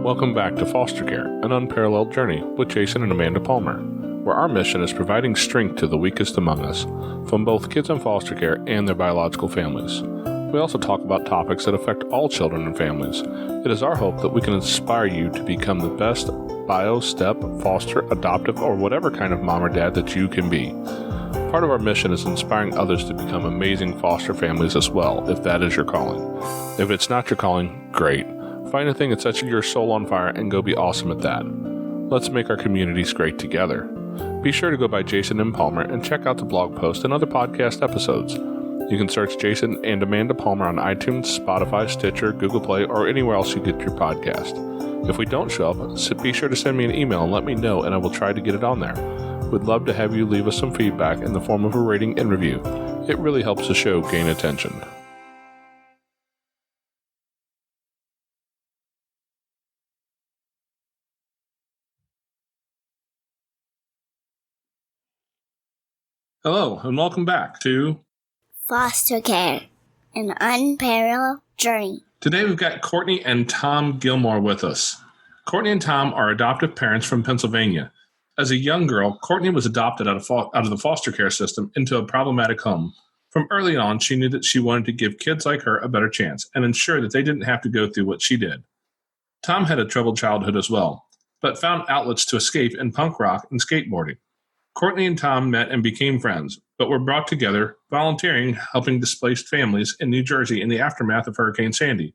Welcome back to Foster Care, an Unparalleled Journey with Jason and Amanda Palmer, where our mission is providing strength to the weakest among us, from both kids in foster care and their biological families. We also talk about topics that affect all children and families. It is our hope that we can inspire you to become the best bio, step, foster, adoptive, or whatever kind of mom or dad that you can be. Part of our mission is inspiring others to become amazing foster families as well, if that is your calling. If it's not your calling, great. Find a thing that sets your soul on fire and go be awesome at that. Let's make our communities great together. Be sure to go by Jason M. Palmer and check out the blog post and other podcast episodes. You can search Jason and Amanda Palmer on iTunes, Spotify, Stitcher, Google Play, or anywhere else you get your podcast. If we don't show up, be sure to send me an email and let me know, and I will try to get it on there. We'd love to have you leave us some feedback in the form of a rating and review. It really helps the show gain attention. Hello, and welcome back to Foster Care, an Unparalleled Journey. Today we've got Courtney and Tom Gilmour with us. Courtney and Tom are adoptive parents from Pennsylvania. As a young girl, Courtney was adopted out of the foster care system into a problematic home. From early on, she knew that she wanted to give kids like her a better chance and ensure that they didn't have to go through what she did. Tom had a troubled childhood as well, but found outlets to escape in punk rock and skateboarding. Courtney and Tom met and became friends, but were brought together volunteering, helping displaced families in New Jersey in the aftermath of Hurricane Sandy.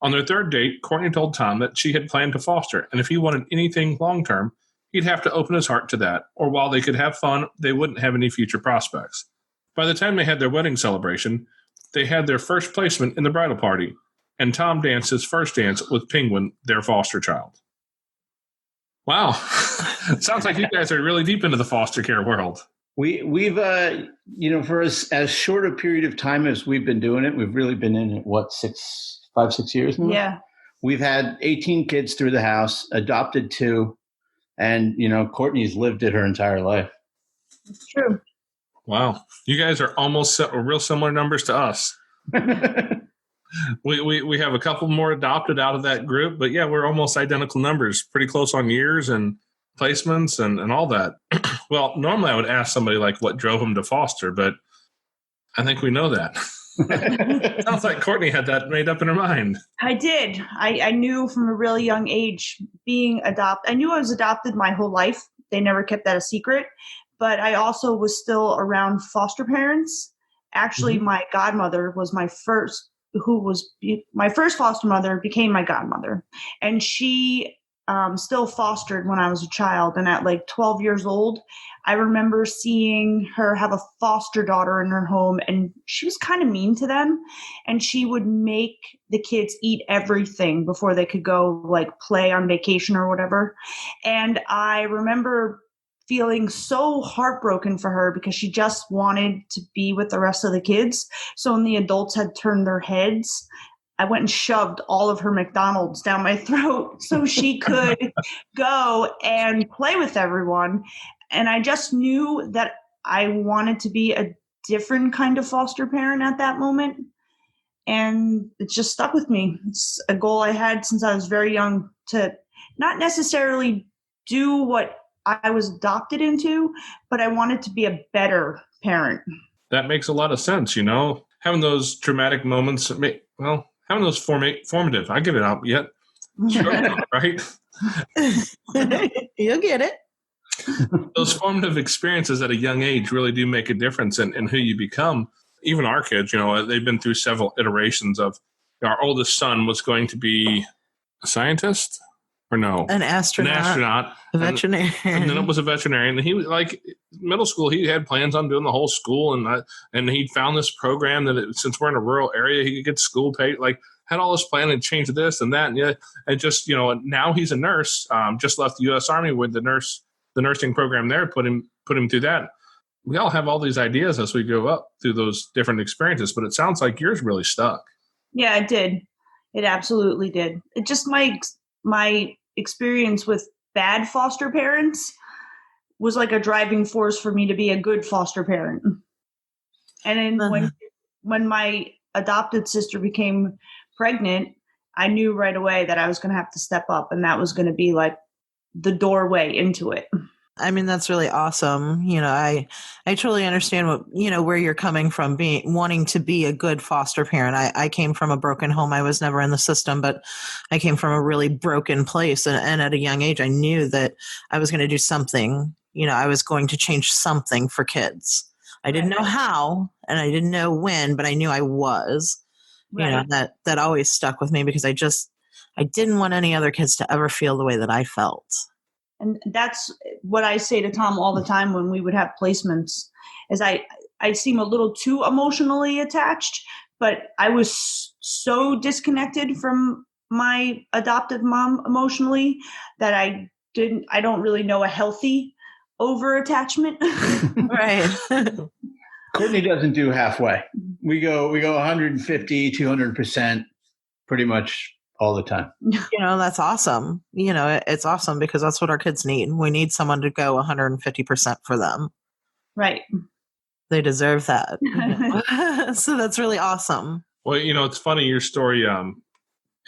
On their third date, Courtney told Tom that she had planned to foster, and if he wanted anything long-term, he'd have to open his heart to that, or while they could have fun, they wouldn't have any future prospects. By the time they had their wedding celebration, they had their first placement in the bridal party, and Tom danced his first dance with Penguin, their foster child. Wow. Sounds like you guys are really deep into the foster care world. We've for as short a period of time as we've been doing it, we've really been in it, 5-6 years now? Yeah. We've had 18 kids through the house, adopted 2, and, Courtney's lived it her entire life. It's true. Wow. You guys are almost real similar numbers to us. We have a couple more adopted out of that group, but yeah, we're almost identical numbers, pretty close on years and placements and all that. Well, normally I would ask somebody like what drove them to foster, but I think we know that. Sounds like Courtney had that made up in her mind. I did. I knew from a really young age being adopted. I knew I was adopted my whole life. They never kept that a secret, but I also was still around foster parents. Actually, my godmother was my first foster mother, became my godmother. And she still fostered when I was a child. And at like 12 years old, I remember seeing her have a foster daughter in her home, and she was kind of mean to them. And she would make the kids eat everything before they could go like play on vacation or whatever. And I remember feeling so heartbroken for her because she just wanted to be with the rest of the kids. So when the adults had turned their heads, I went and shoved all of her McDonald's down my throat so she could go and play with everyone. And I just knew that I wanted to be a different kind of foster parent at that moment. And it just stuck with me. It's a goal I had since I was very young to not necessarily do what I was adopted into, but I wanted to be a better parent. That makes a lot of sense, having those traumatic moments, having those formative, I get it out yet, right? You'll get it. Those formative experiences at a young age really do make a difference in who you become. Even our kids, they've been through several iterations of our oldest son was going to be a scientist. Or no? An astronaut. A veterinarian. And then it was a veterinarian. And he was like middle school, he had plans on doing the whole school. And he found this program that since we're in a rural area, he could get school paid, had all this plan and changed this and that. And just, now he's a nurse, just left the U.S. Army with the nursing program there, put him through that. We all have all these ideas as we go up through those different experiences, but it sounds like yours really stuck. Yeah, it did. It absolutely did. It just my experience with bad foster parents was like a driving force for me to be a good foster parent. And then when my adopted sister became pregnant, I knew right away that I was going to have to step up, and that was going to be like the doorway into it. I mean, that's really awesome. I truly understand where you're coming from, wanting to be a good foster parent. I came from a broken home. I was never in the system, but I came from a really broken place. And at a young age, I knew that I was going to do something. I was going to change something for kids. I didn't know how, and I didn't know when, but I knew I was. Right. That always stuck with me because I didn't want any other kids to ever feel the way that I felt. And that's what I say to Tom all the time when we would have placements, is I seem a little too emotionally attached, but I was so disconnected from my adoptive mom emotionally that I don't really know a healthy over attachment. Right. Courtney doesn't do halfway. We go 150, 200% pretty much all the time. That's awesome. It's awesome because that's what our kids need. We need someone to go 150% for them. Right. They deserve that. So that's really awesome. Well, it's funny, your story.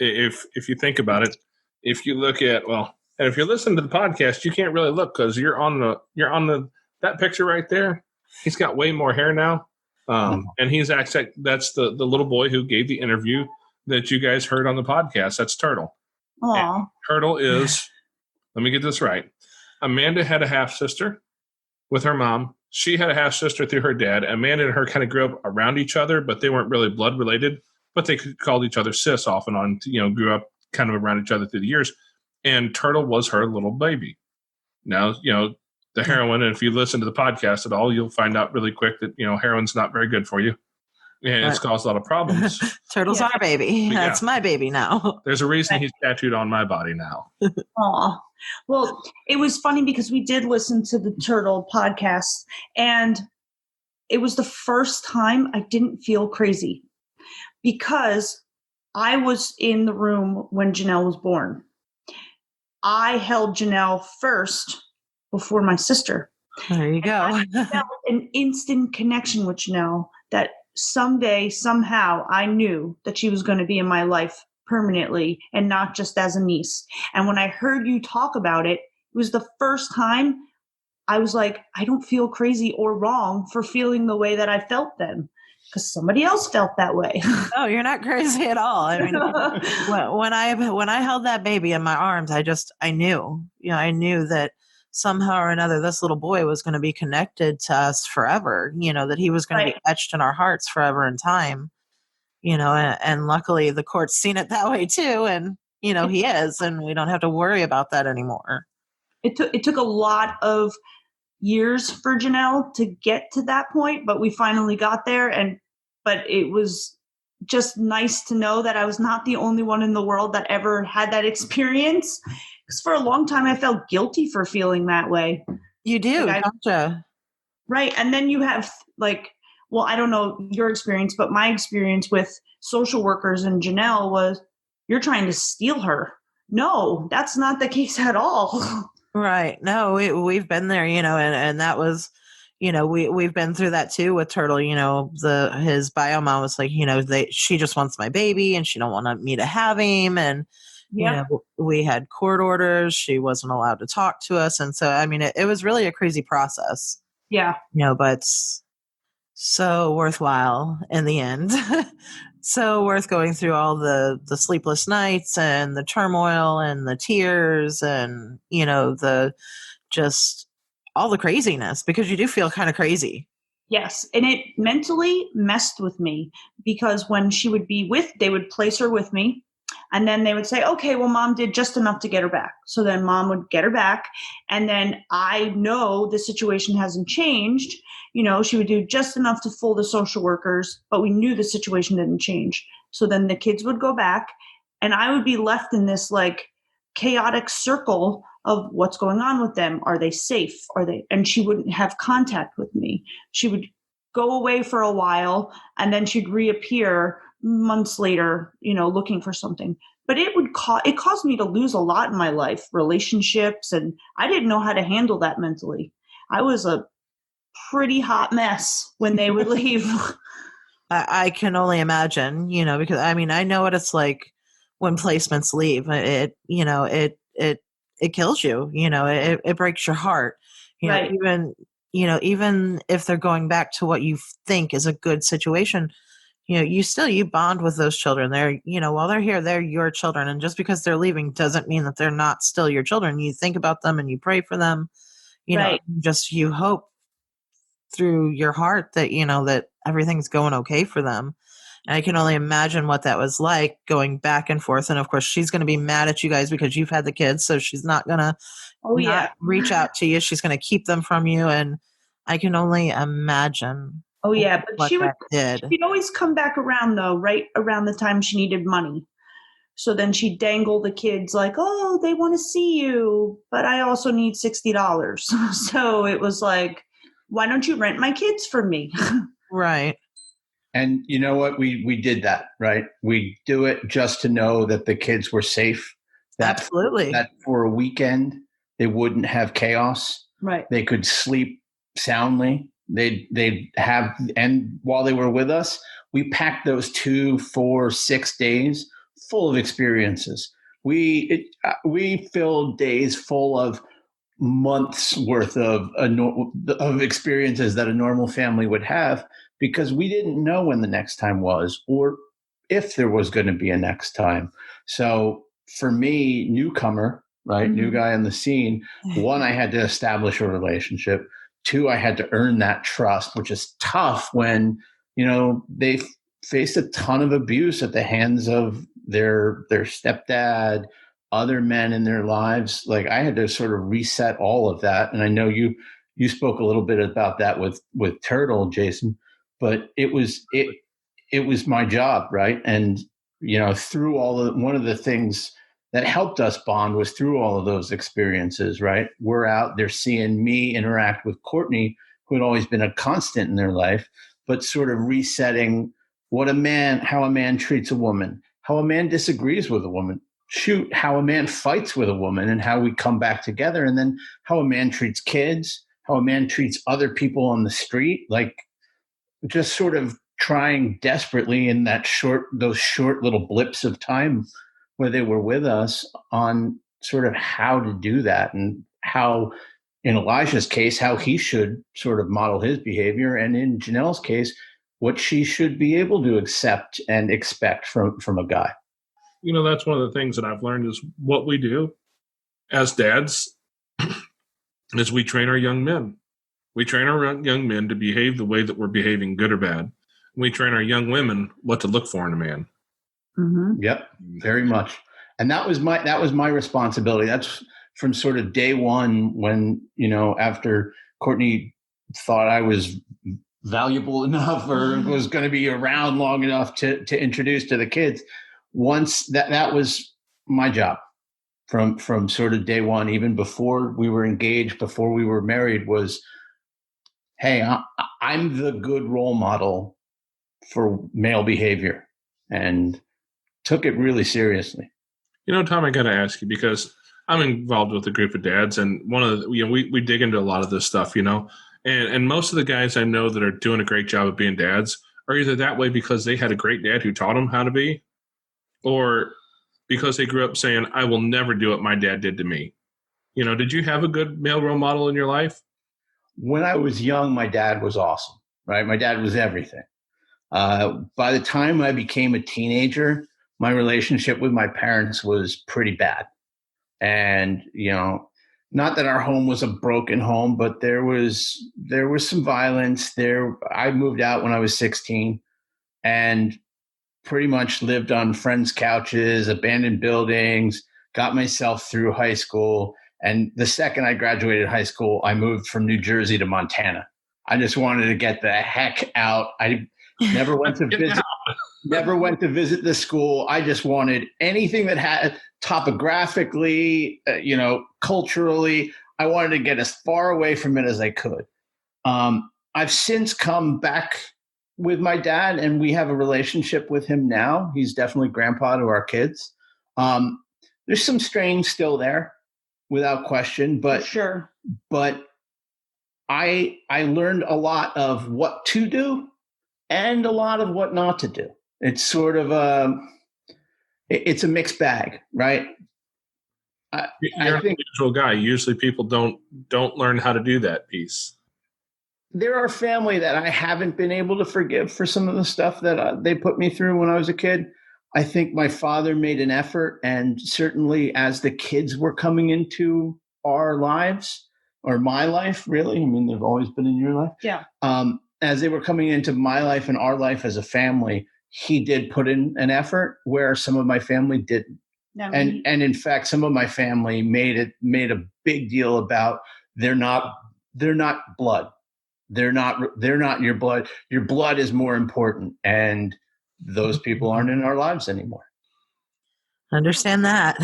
If you think about it, if you look at, and if you're listening to the podcast, you can't really look because you're on that picture right there. He's got way more hair now. And that's the little boy who gave the interview that you guys heard on the podcast. That's Turtle. Aww. Turtle is, let me get this right. Amanda had a half sister with her mom. She had a half sister through her dad. Amanda and her kind of grew up around each other, but they weren't really blood related, but they called each other sis off and on, grew up kind of around each other through the years. And Turtle was her little baby. Now, the heroin, and if you listen to the podcast at all, you'll find out really quick that, heroin's not very good for you. And it's caused a lot of problems. Turtle's our baby. That's my baby now. There's a reason he's tattooed on my body now. Aw. Well, it was funny because we did listen to the Turtle podcast, and it was the first time I didn't feel crazy because I was in the room when Janelle was born. I held Janelle first before my sister. There you go. I felt an instant connection with Janelle that someday, somehow, I knew that she was going to be in my life permanently and not just as a niece. And when I heard you talk about it, it was the first time I was like, I don't feel crazy or wrong for feeling the way that I felt then, because somebody else felt that way. No, you're not crazy at all. I mean, when I held that baby in my arms, I knew, I knew that somehow or another, this little boy was going to be connected to us forever, that he was going to be etched in our hearts forever in time, and luckily the court's seen it that way too. And, he is, and we don't have to worry about that anymore. It took a lot of years for Janelle to get to that point, but we finally got there. But it was just nice to know that I was not the only one in the world that ever had that experience. Because for a long time, I felt guilty for feeling that way. You do, gotcha. Right. And then you have I don't know your experience, but my experience with social workers and Janelle was, you're trying to steal her. No, that's not the case at all. Right. No, we've been there, and that was, we've been through that too with Turtle. His bio mom was like, she just wants my baby and she don't want me to have him. And, we had court orders. She wasn't allowed to talk to us. And so, I mean, it was really a crazy process. Yeah. But so worthwhile in the end. So worth going through all the sleepless nights and the turmoil and the tears and, the just all the craziness, because you do feel kind of crazy. Yes. And it mentally messed with me because when she would be they would place her with me. And then they would say, okay, well, mom did just enough to get her back. So then mom would get her back. And then I know the situation hasn't changed. She would do just enough to fool the social workers, but we knew the situation didn't change. So then the kids would go back and I would be left in this chaotic circle of what's going on with them. Are they safe? And she wouldn't have contact with me. She would go away for a while and then she'd reappear months later, looking for something. But it caused me to lose a lot in my life, relationships, and I didn't know how to handle that mentally. I was a pretty hot mess when they would leave. I can only imagine, because I mean, I know what it's like when placements leave. It kills you. It breaks your heart. Right. Even if they're going back to what you think is a good situation, you bond with those children. They're, while they're here, they're your children. And just because they're leaving doesn't mean that they're not still your children. You think about them and you pray for them, Right. you hope through your heart that, that everything's going okay for them. And I can only imagine what that was like going back and forth. And of course, she's going to be mad at you guys because you've had the kids. So she's not going to reach out to you. She's going to keep them from you. And I can only imagine. Oh yeah, but what that did. she'd always come back around though, right around the time she needed money. So then she'd dangle the kids like, oh, they want to see you, but I also need $60. So it was like, why don't you rent my kids for me? Right. And you know what? We did that, right? We do it just to know that the kids were safe. Absolutely. That for a weekend, they wouldn't have chaos. Right. They could sleep soundly. They'd have, and while they were with us, we packed those 2, 4, 6 days full of experiences. We filled days full of months worth of experiences that a normal family would have, because we didn't know when the next time was or if there was going to be a next time. So for me, newcomer, right, Mm-hmm. new guy on the scene, one, I had to establish a relationship. 2, I had to earn that trust, which is tough when, they faced a ton of abuse at the hands of their stepdad, other men in their lives. Like, I had to sort of reset all of that. And I know you spoke a little bit about that with Turtle, Jason, but it was my job, right? And through one of the things that helped us bond was through all of those experiences, right? We're out there seeing me interact with Courtney, who had always been a constant in their life, but sort of resetting how a man treats a woman, how a man disagrees with a woman, how a man fights with a woman, and how we come back together, and then how a man treats kids, how a man treats other people on the street, like just sort of trying desperately in those short little blips of time where they were with us on sort of how to do that, and how, in Elijah's case, how he should sort of model his behavior, and in Janelle's case, what she should be able to accept and expect from a guy. That's one of the things that I've learned is what we do as dads is we train our young men. We train our young men to behave the way that we're behaving, good or bad. We train our young women what to look for in a man. Mm-hmm. Yep, very much. And that was my responsibility. That's from sort of day one, when, after Courtney thought I was valuable enough or was going to be around long enough to introduce to the kids. Once that was my job from sort of day one, even before we were engaged, before we were married, was, hey, I'm the good role model for male behavior, and took it really seriously. Tom, I got to ask you, because I'm involved with a group of dads, and one of the, we dig into a lot of this stuff, and most of the guys I know that are doing a great job of being dads are either that way because they had a great dad who taught them how to be, or because they grew up saying, I will never do what my dad did to me. Did you have a good male role model in your life? When I was young, my dad was awesome, right? My dad was everything. By the time I became a teenager, my relationship with my parents was pretty bad. And, not that our home was a broken home, but there was some violence there. I moved out when I was 16 and pretty much lived on friends' couches, abandoned buildings, got myself through high school. And the second I graduated high school, I moved from New Jersey to Montana. I just wanted to get the heck out. I never went to visit the school. I just wanted anything that had topographically, culturally, I wanted to get as far away from it as I could. I've since come back with my dad, and we have a relationship with him now. He's definitely grandpa to our kids. There's some strain still there, without question, but sure. But I learned a lot of what to do and a lot of what not to do. It's sort of it's a mixed bag, right? You're an unusual guy. Usually people don't learn how to do that piece. There are family that I haven't been able to forgive for some of the stuff that they put me through when I was a kid. I think my father made an effort, and certainly as the kids were coming into our lives, or my life, really. I mean, they've always been in your life. Yeah. As they were coming into my life and our life as a family, he did put in an effort where some of my family didn't. And in fact, some of my family made a big deal about they're not blood. They're not your blood. Your blood is more important, and those people aren't in our lives anymore. Understand that.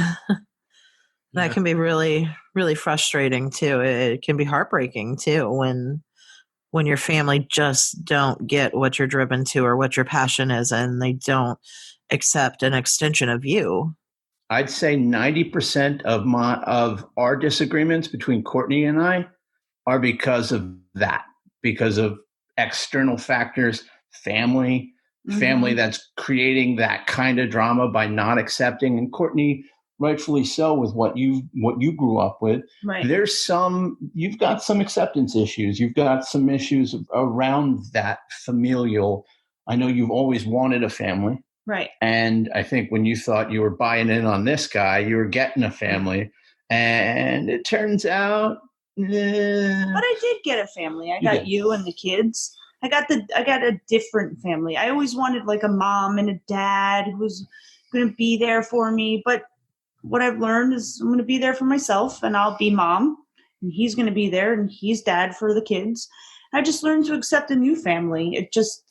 That can be really, really frustrating too. It can be heartbreaking too when your family just don't get what you're driven to or what your passion is, and they don't accept an extension of you. I'd say 90% of our disagreements between Courtney and I are because of that, because of external factors, family that's creating that kind of drama by not accepting. And Courtney, rightfully so, with what you grew up with. Right. You've got some acceptance issues. You've got some issues around that familial. I know you've always wanted a family. Right. And I think when you thought you were buying in on this guy, you were getting a family. And it turns out. But I did get a family. I got you and the kids. I got a different family. I always wanted like a mom and a dad who was going to be there for me. But what I've learned is I'm going to be there for myself, and I'll be mom, and he's going to be there, and he's dad for the kids. I just learned to accept a new family. It just,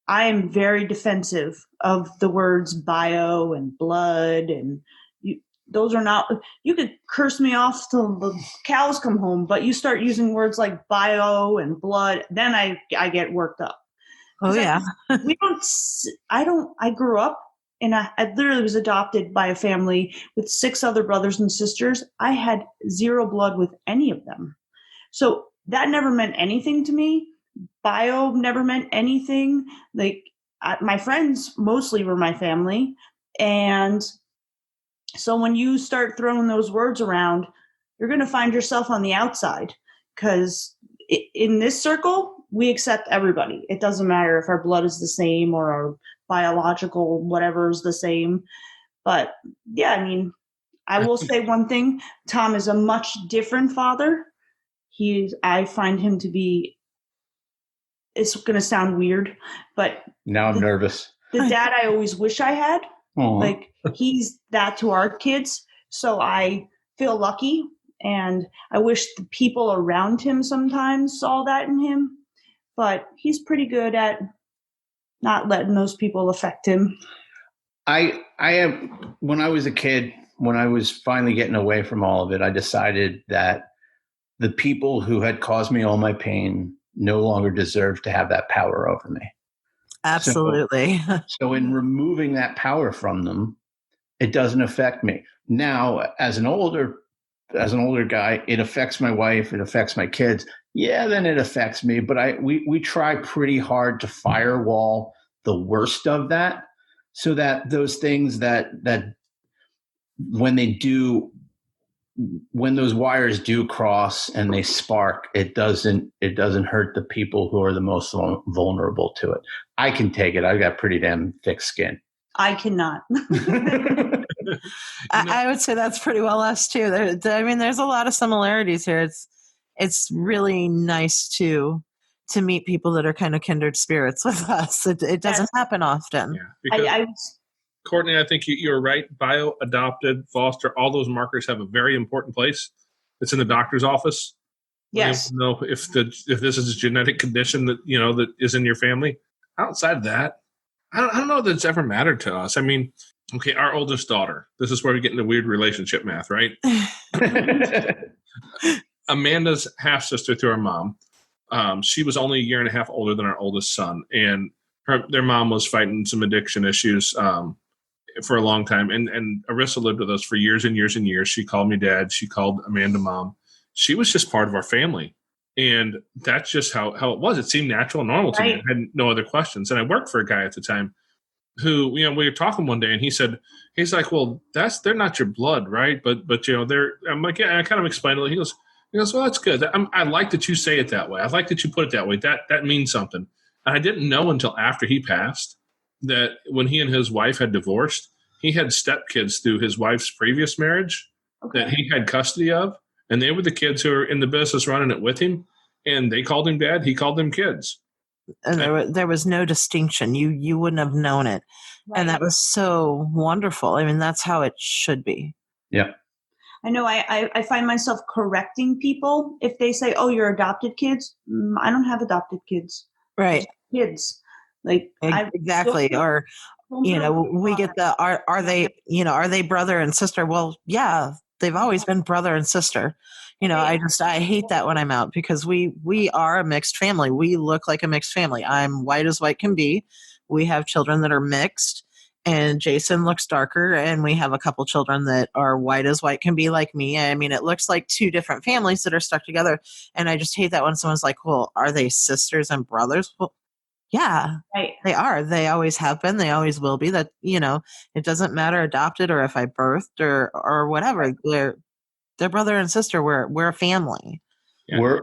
I am very defensive of the words bio and blood, and those are not, you could curse me off till the cows come home, but you start using words like bio and blood, then I get worked up. Oh yeah. I grew up and I literally was adopted by a family with 6 other brothers and sisters. I had 0 blood with any of them. So that never meant anything to me. Bio never meant anything. Like my friends mostly were my family. And so when you start throwing those words around, you're going to find yourself on the outside, because in this circle, we accept everybody. It doesn't matter if our blood is the same or our biological whatever is the same. But yeah, I mean, I will say one thing. Tom is a much different father. I find him to be, it's going to sound weird, but now I'm nervous. The dad I always wish I had. Aww. Like, he's that to our kids. So I feel lucky, and I wish the people around him sometimes saw that in him, but he's pretty good at not letting those people affect him. I am, when I was a kid, when I was finally getting away from all of it, I decided that the people who had caused me all my pain no longer deserved to have that power over me. Absolutely. So in removing that power from them, it doesn't affect me. Now, as an older guy, it affects my wife, it affects my kids. Yeah, then it affects me. But we try pretty hard to firewall the worst of that, so that those things that when those wires do cross and they spark, it doesn't hurt the people who are the most vulnerable to it. I can take it. I've got pretty damn thick skin. I cannot. I would say that's pretty well us too. There's a lot of similarities here. It's really nice to meet people that are kind of kindred spirits with us. It doesn't happen often. Yeah, Courtney, I think you're right. Bio, adopted, foster, all those markers have a very important place. It's in the doctor's office. Yes. You know if this is a genetic condition that that is in your family. Outside of that, I don't know that it's ever mattered to us. I mean, okay, our oldest daughter. This is where we get into weird relationship math, right? Amanda's half sister through our mom. She was only a year and a half older than our oldest son, and their mom was fighting some addiction issues for a long time. And Arissa lived with us for years and years and years. She called me dad. She called Amanda mom. She was just part of our family. And that's just how it was. It seemed natural and normal to me. I had no other questions. And I worked for a guy at the time who, we were talking one day, and he's like, well, they're not your blood, right? But I'm like, yeah. And I kind of explained it. He goes, well, that's good. I like that you say it that way. I like that you put it that way. That means something. And I didn't know until after he passed that when he and his wife had divorced, he had stepkids through his wife's previous marriage that he had custody of. And they were the kids who were in the business running it with him. And they called him dad. He called them kids. And there was no distinction. You wouldn't have known it. Right. And that was so wonderful. I mean, that's how it should be. Yeah. I know I find myself correcting people if they say, oh, you're adopted kids. I don't have adopted kids. Right. Kids. Like exactly. Or, we get are they brother and sister? Well, yeah, they've always been brother and sister. I hate that when I'm out, because we are a mixed family. We look like a mixed family. I'm white as white can be. We have children that are mixed, and Jason looks darker, and we have a couple children that are white as white can be like me. I mean, it looks like two different families that are stuck together. And I just hate that when someone's like, well, are they sisters and brothers? Well, yeah, right. They are. They always have been. They always will be. That, it doesn't matter adopted or if I birthed or whatever. They're brother and sister. We're a family. Yeah.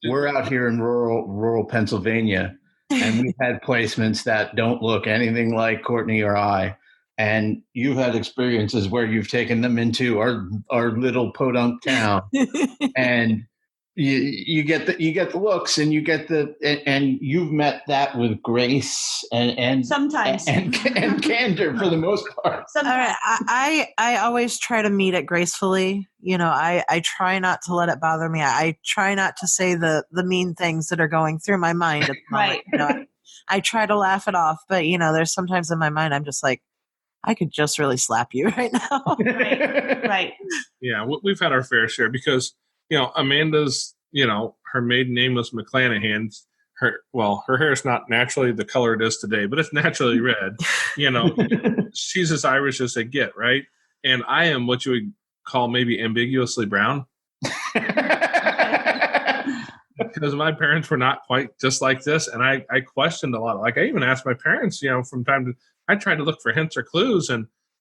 We're out here in rural Pennsylvania, and we've had placements that don't look anything like Courtney or I. And you've had experiences where you've taken them into our little podunk town, and you get the looks, and and you've met that with grace and sometimes and candor for the most part. Sometimes. I always try to meet it gracefully. I try not to let it bother me. I try not to say the mean things that are going through my mind at the moment. Right. I try to laugh it off, but there's sometimes in my mind I'm just like, I could just really slap you right now. Right. Yeah, we've had our fair share because Amanda's, her maiden name was McClanahan. Her hair is not naturally the color it is today, but it's naturally red. She's as Irish as they get, right? And I am what you would call maybe ambiguously brown. Because my parents were not quite just like this. And I questioned a lot. Like I even asked my parents, from time to I tried to look for hints or clues.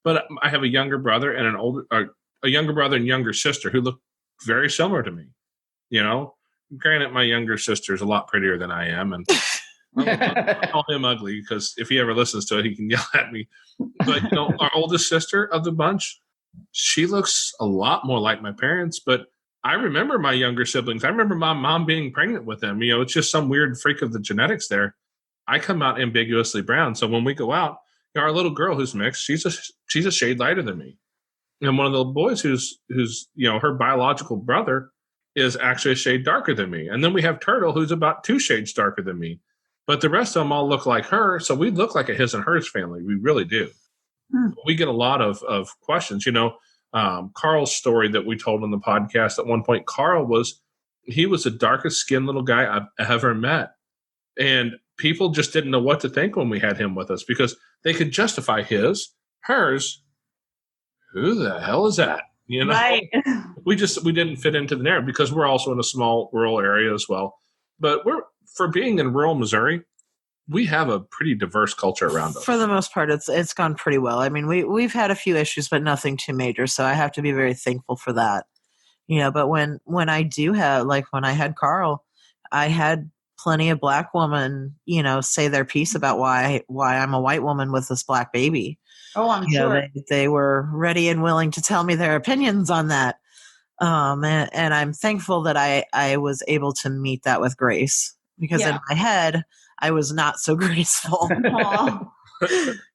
But I have a younger brother and a younger brother and younger sister who look very similar to me. Granted, my younger sister is a lot prettier than I am, and I'll call him ugly because if he ever listens to it, he can yell at me. But our oldest sister of the bunch, she looks a lot more like my parents. But I remember my younger siblings. I remember my mom being pregnant with them. It's just some weird freak of the genetics there. I come out ambiguously brown, so when we go out, our little girl who's mixed, she's a shade lighter than me, and one of the boys who's her biological brother is actually a shade darker than me. And then we have Turtle, who's about 2 shades darker than me. But the rest of them all look like her, so we look like a his and hers family. We really do. We get a lot of questions. Carl's story that we told on the podcast at one point, Carl was the darkest skinned little guy I've ever met. And people just didn't know what to think when we had him with us because they could justify his, hers. Who the hell is that? Right. We didn't fit into the narrative because we're also in a small rural area as well. But for being in rural Missouri, we have a pretty diverse culture around us. For the most part, it's gone pretty well. I mean, we've had a few issues, but nothing too major. So I have to be very thankful for that. But when I do have, like when I had Carl, I had plenty of black women, say their piece about why I'm a white woman with this black baby. Oh, I'm sure. They were ready and willing to tell me their opinions on that. And I'm thankful that I was able to meet that with grace because in my head, I was not so graceful.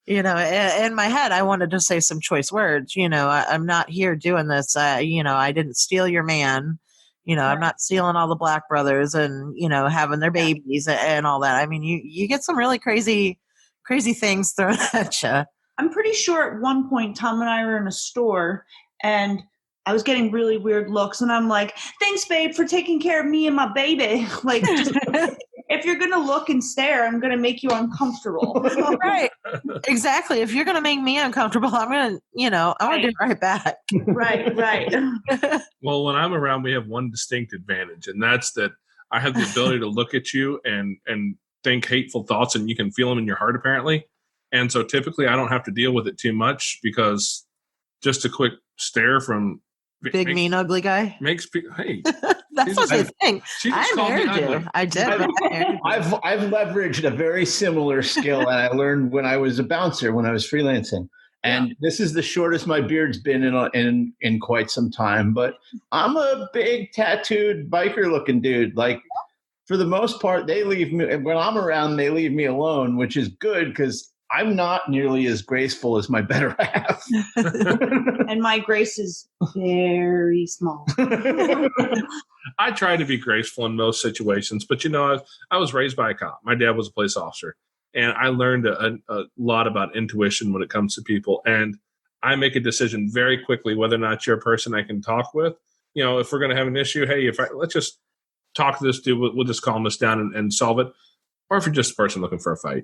In my head, I wanted to say some choice words. I'm not here doing this. I didn't steal your man. I'm not stealing all the black brothers and, having their babies and all that. I mean, you get some really crazy things thrown at you. I'm pretty sure at one point, Tom and I were in a store and I was getting really weird looks and I'm like, thanks, babe, for taking care of me and my baby. Like, if you're going to look and stare, I'm going to make you uncomfortable. Right. Exactly. If you're going to make me uncomfortable, I'm going to, I'm going to do it right back. Right. Well, when I'm around, we have one distinct advantage, and that's that I have the ability to look at you and think hateful thoughts, and you can feel them in your heart, apparently. And so typically I don't have to deal with it too much because just a quick stare from Big, mean, ugly guy. makes people, hey. That's what they think. I married you. I did. I've leveraged a very similar skill that I learned when I was a bouncer, when I was freelancing. And this is the shortest my beard's been in quite some time. But I'm a big tattooed biker looking dude. Like, for the most part, they leave me when I'm around. They leave me alone, which is good because I'm not nearly as graceful as my better half. And my grace is very small. I try to be graceful in most situations, but I was raised by a cop. My dad was a police officer, and I learned a lot about intuition when it comes to people. And I make a decision very quickly whether or not you're a person I can talk with. If we're going to have an issue, hey, let's just talk to this dude. We'll just calm this down and solve it. Or if you're just a person looking for a fight.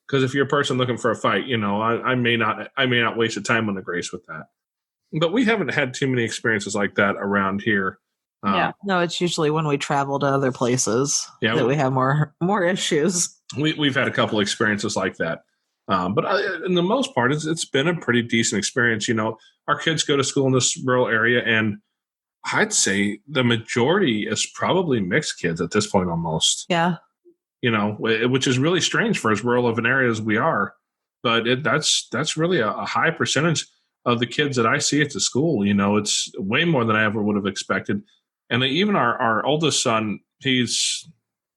Because if you're a person looking for a fight, I may not waste a time on the grace with that. But we haven't had too many experiences like that around here. No, it's usually when we travel to other places that we have more issues. We've had a couple experiences like that. But in the most part, it's been a pretty decent experience. Our kids go to school in this rural area, and I'd say the majority is probably mixed kids at this point almost. Yeah. Which is really strange for as rural of an area as we are. But that's really a high percentage of the kids that I see at the school. It's way more than I ever would have expected. And even our oldest son, he's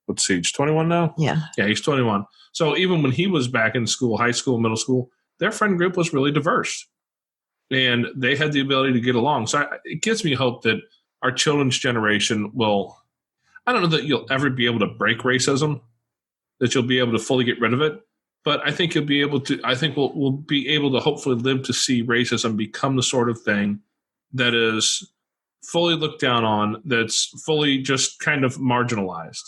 21 now? Yeah. Yeah, he's 21. So even when he was back in school, high school, middle school, their friend group was really diverse. And they had the ability to get along. So it gives me hope that our children's generation will – I don't know that you'll ever be able to break racism, that you'll be able to fully get rid of it. But I think you'll be able to – I think we'll be able to hopefully live to see racism become the sort of thing that is fully looked down on, that's fully just kind of marginalized.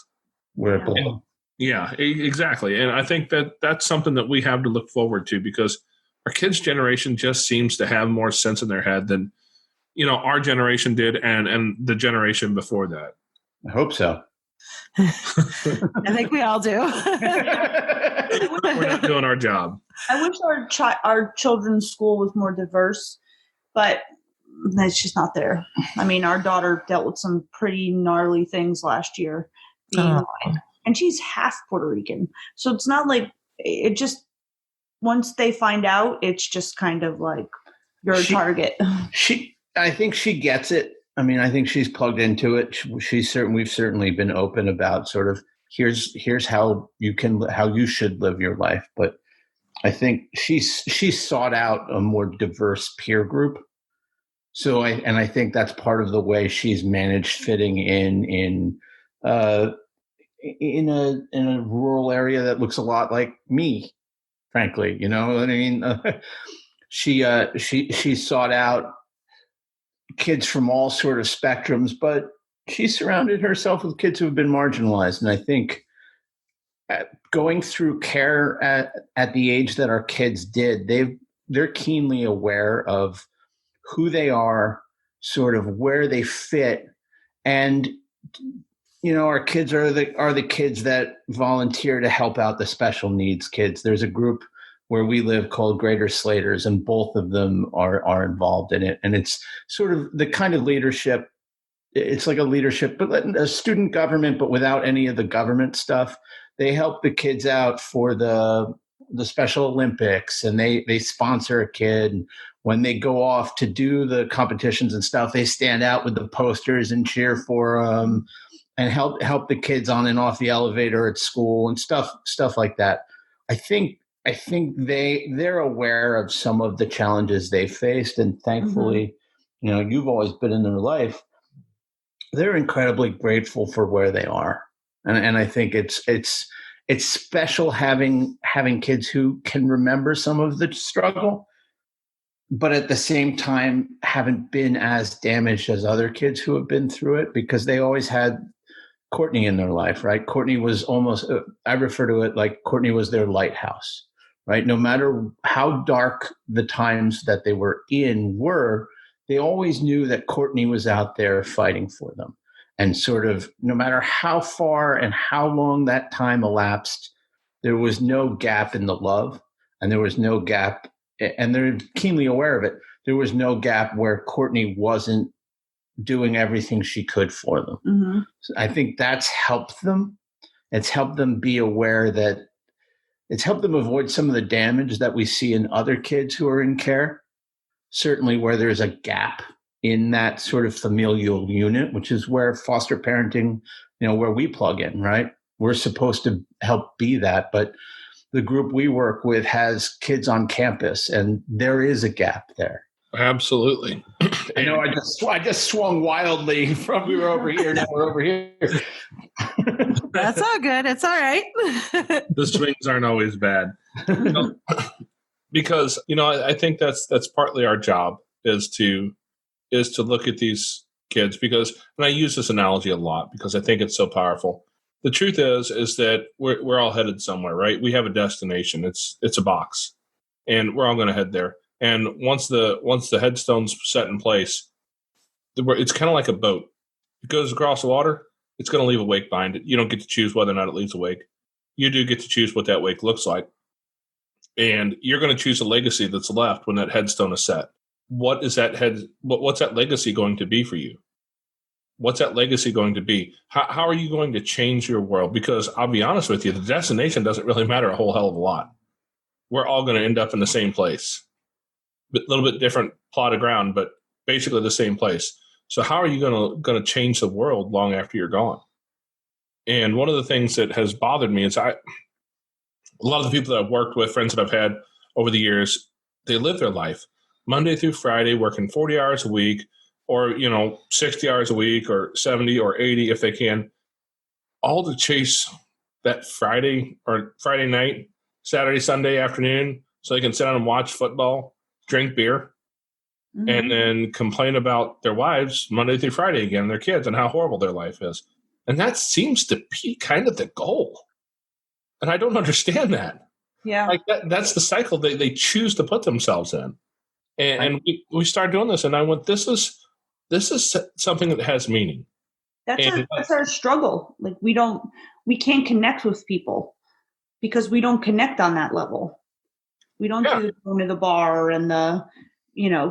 Yeah, exactly. And I think that's something that we have to look forward to because our kids' generation just seems to have more sense in their head than, our generation did and the generation before that. I hope so. I think we all do. We're not doing our job. I wish our children's school was more diverse, but it's just not there. I mean, our daughter dealt with some pretty gnarly things last year, and she's half Puerto Rican. So it's not like it just, once they find out, it's just kind of like you're a target. I think she gets it. I mean, I think she's plugged into it. We've certainly been open about sort of here's how you should live your life. But I think she's sought out a more diverse peer group. So I think that's part of the way she's managed fitting in a rural area that looks a lot like me, frankly. You know what I mean? She sought out kids from all sort of spectrums, but she surrounded herself with kids who have been marginalized. And I think going through care at the age that our kids did, they're keenly aware of who they are, sort of where they fit. And, our kids are the kids that volunteer to help out the special needs kids. There's a group where we live called Greater Slaters, and both of them are involved in it. And it's sort of the kind of leadership. It's like a leadership, but a student government, but without any of the government stuff. They help the kids out for the Special Olympics, and they sponsor a kid. And when they go off to do the competitions and stuff, they stand out with the posters and cheer for them, and help the kids on and off the elevator at school and stuff like that. I think they're aware of some of the challenges they faced, and thankfully, you've always been in their life. They're incredibly grateful for where they are, and I think it's special having kids who can remember some of the struggle, but at the same time haven't been as damaged as other kids who have been through it, because they always had Courtney in their life, right? Courtney was almost, I refer to it like Courtney was their lighthouse, right? No matter how dark the times that they were in were, they always knew that Courtney was out there fighting for them. And sort of no matter how far and how long that time elapsed, there was no gap in the love. and there was no gap, and they're keenly aware of it. There was no gap where Courtney wasn't doing everything she could for them. Mm-hmm. So I think that's helped them. It's helped them be aware that it's helped them avoid some of the damage that we see in other kids who are in care. Certainly where there's a gap in that sort of familial unit, which is where foster parenting, where we plug in, right? We're supposed to help be that, but the group we work with has kids on campus, and there is a gap there. Absolutely. I know I just swung wildly from we were over here, now we're over here. That's all good. It's all right. The swings aren't always bad. Because, I think that's partly our job is to look at these kids because, and I use this analogy a lot because I think it's so powerful. The truth is that we're all headed somewhere, right? We have a destination. It's a box, and we're all going to head there. And once the headstone's set in place, it's kind of like a boat. It goes across the water. It's going to leave a wake behind it. You don't get to choose whether or not it leaves a wake. You do get to choose what that wake looks like. And you're going to choose a legacy that's left when that headstone is set. What's that legacy going to be for you? What's that legacy going to be? How are you going to change your world? Because I'll be honest with you, the destination doesn't really matter a whole hell of a lot. We're all going to end up in the same place. A little bit different plot of ground, but basically the same place. So how are you going to change the world long after you're gone? And one of the things that has bothered me is a lot of the people that I've worked with, friends that I've had over the years, they live their life Monday through Friday, working 40 hours a week or, 60 hours a week or 70 or 80 if they can, all to chase that Friday night, Saturday, Sunday afternoon so they can sit down and watch football, drink beer, Mm-hmm. and then complain about their wives Monday through Friday again, their kids, and how horrible their life is. And that seems to be kind of the goal. And I don't understand that. Yeah. Like that's the cycle they choose to put themselves in. And we started doing this, and I went, this is something that has meaning. That's our struggle. Like we can't connect with people because we don't connect on that level. We don't do going to the bar and the,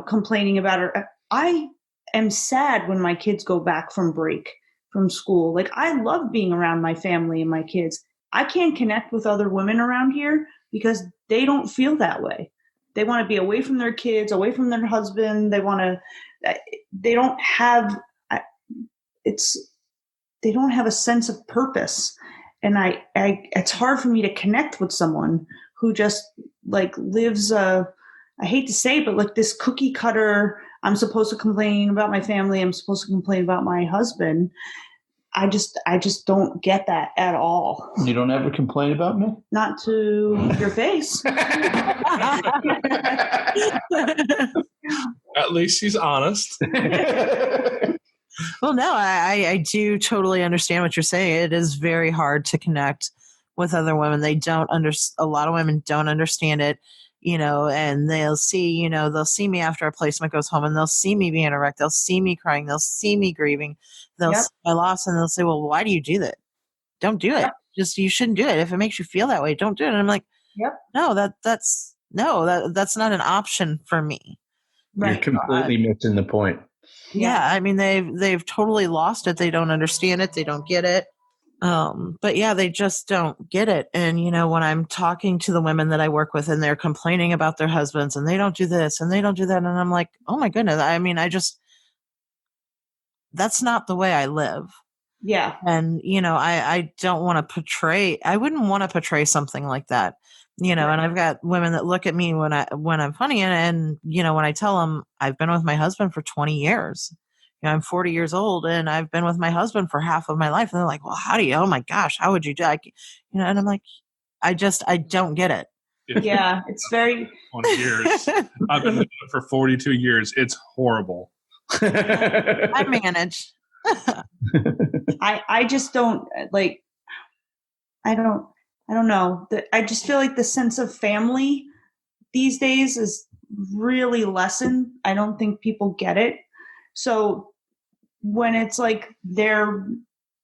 complaining about it. I am sad when my kids go back from break from school. Like I love being around my family and my kids. I can't connect with other women around here because they don't feel that way. They want to be away from their kids, away from their husband. They don't have a sense of purpose. And it's hard for me to connect with someone who just like lives I hate to say, but like this cookie cutter, I'm supposed to complain about my family. I'm supposed to complain about my husband. I just don't get that at all. You don't ever complain about me? Not to your face. At least she's honest. Well, no, I do totally understand what you're saying. It is very hard to connect with other women. A lot of women don't understand it, and they'll see me after a placement goes home and they'll see me being a wreck. They'll see me crying. They'll see me grieving. They'll see my loss and they'll say, well, why do you do that? Don't do it. You shouldn't do it. If it makes you feel that way, don't do it. And I'm like, no, that's not an option for me. You're completely missing the point. Yeah. I mean, they've totally lost it. They don't understand it. They don't get it. But yeah, they just don't get it. And, when I'm talking to the women that I work with and they're complaining about their husbands and they don't do this and they don't do that. And I'm like, oh my goodness. I mean, that's not the way I live. Yeah. And, I wouldn't want to portray something like that, and I've got women that look at me when I'm funny and, when I tell them I've been with my husband for 20 years, I'm 40 years old and I've been with my husband for half of my life. And they're like, well, oh my gosh, how would you do? And I'm like, I don't get it. Yeah. It's very 20 years. I've been doing it for 42 years. It's horrible. I manage. I just don't like, I don't know. I just feel like the sense of family these days is really lessened. I don't think people get it. So when it's like they're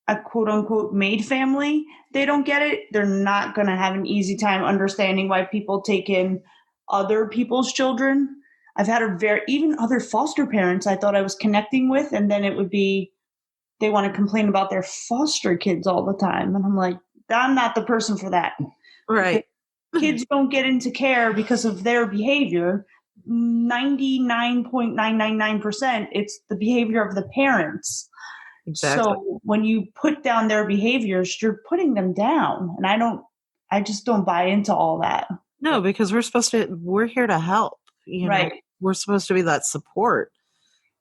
a quote unquote made family, they don't get it. They're not going to have an easy time understanding why people take in other people's children. I've had even other foster parents I thought I was connecting with, and then it would be, they want to complain about their foster kids all the time. And I'm like, I'm not the person for that. Right. Kids don't get into care because of their behavior. 99.999%, it's the behavior of the parents. Exactly. So when you put down their behaviors, you're putting them down. And I just don't buy into all that. No, because we're here to help. Right. We're supposed to be that support.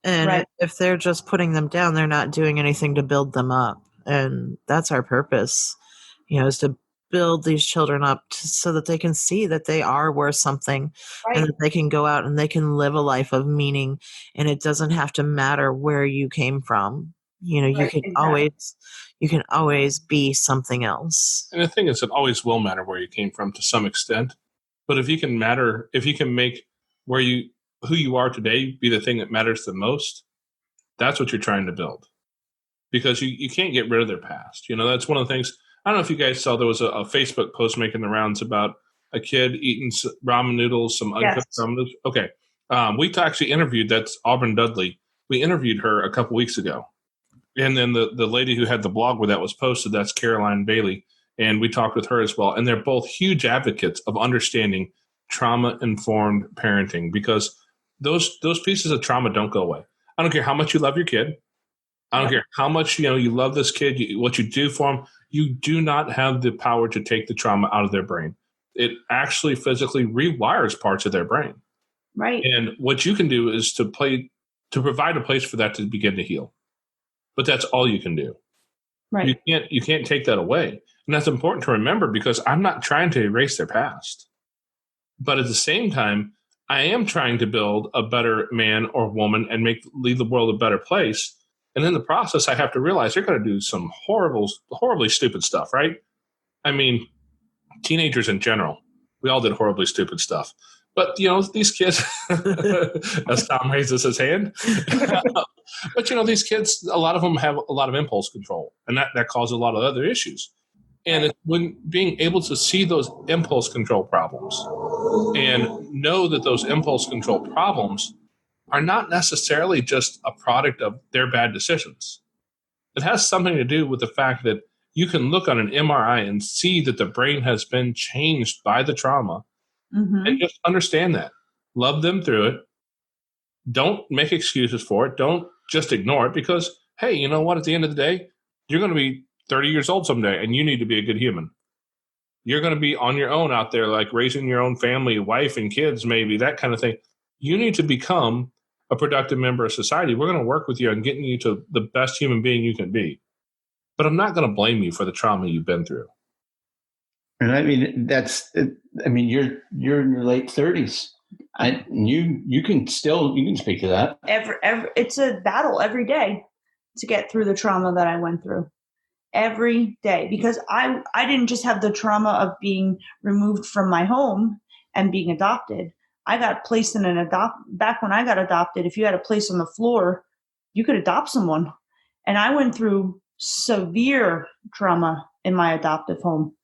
And Right. if they're just putting them down, they're not doing anything to build them up. And that's our purpose, is to build these children up so that they can see that they are worth something, Right. and that they can go out and they can live a life of meaning. And it doesn't have to matter where you came from. You Right, can exactly. always be something else. And the thing is, it always will matter where you came from to some extent. But if you can make who you are today be the thing that matters the most, that's what you're trying to build. Because you can't get rid of their past. That's one of the things. I don't know if you guys saw, there was a Facebook post making the rounds about a kid eating ramen noodles, some uncooked ramen noodles. Okay. We actually interviewed, that's Auburn Dudley. We interviewed her a couple weeks ago. And then the lady who had the blog where that was posted, that's Caroline Bailey. And we talked with her as well. And they're both huge advocates of understanding trauma-informed parenting, because those pieces of trauma don't go away. I don't care how much you love your kid. I don't care how much you love this kid, what you do for them. You do not have the power to take the trauma out of their brain. It actually physically rewires parts of their brain. Right. And what you can do is to provide a place for that to begin to heal. But that's all you can do. Right. You can't take that away. And that's important to remember, because I'm not trying to erase their past. But at the same time, I am trying to build a better man or woman and leave the world a better place. And in the process, I have to realize they're going to do some horribly stupid stuff, right? I mean, teenagers in general, we all did horribly stupid stuff. But, these kids, as Tom raises his hand, but, these kids, a lot of them have a lot of impulse control, and that causes a lot of other issues. And it's when being able to see those impulse control problems and know that those impulse control problems are not necessarily just a product of their bad decisions. It has something to do with the fact that you can look on an MRI and see that the brain has been changed by the trauma, and just understand that. Love them through it. Don't make excuses for it. Don't just ignore it, because, hey, you know what? At the end of the day, you're going to be 30 years old someday, and you need to be a good human. You're going to be on your own out there, like raising your own family, wife and kids, maybe, that kind of thing. You need to become a productive member of society. We're going to work with you on getting you to the best human being you can be. But I'm not going to blame you for the trauma you've been through. And I mean, you're in your late 30s. You can speak to that. It's a battle every day to get through the trauma that I went through. Every day, because I didn't just have the trauma of being removed from my home and being adopted. I got placed in back when I got adopted, if you had a place on the floor, you could adopt someone. And I went through severe trauma in my adoptive home,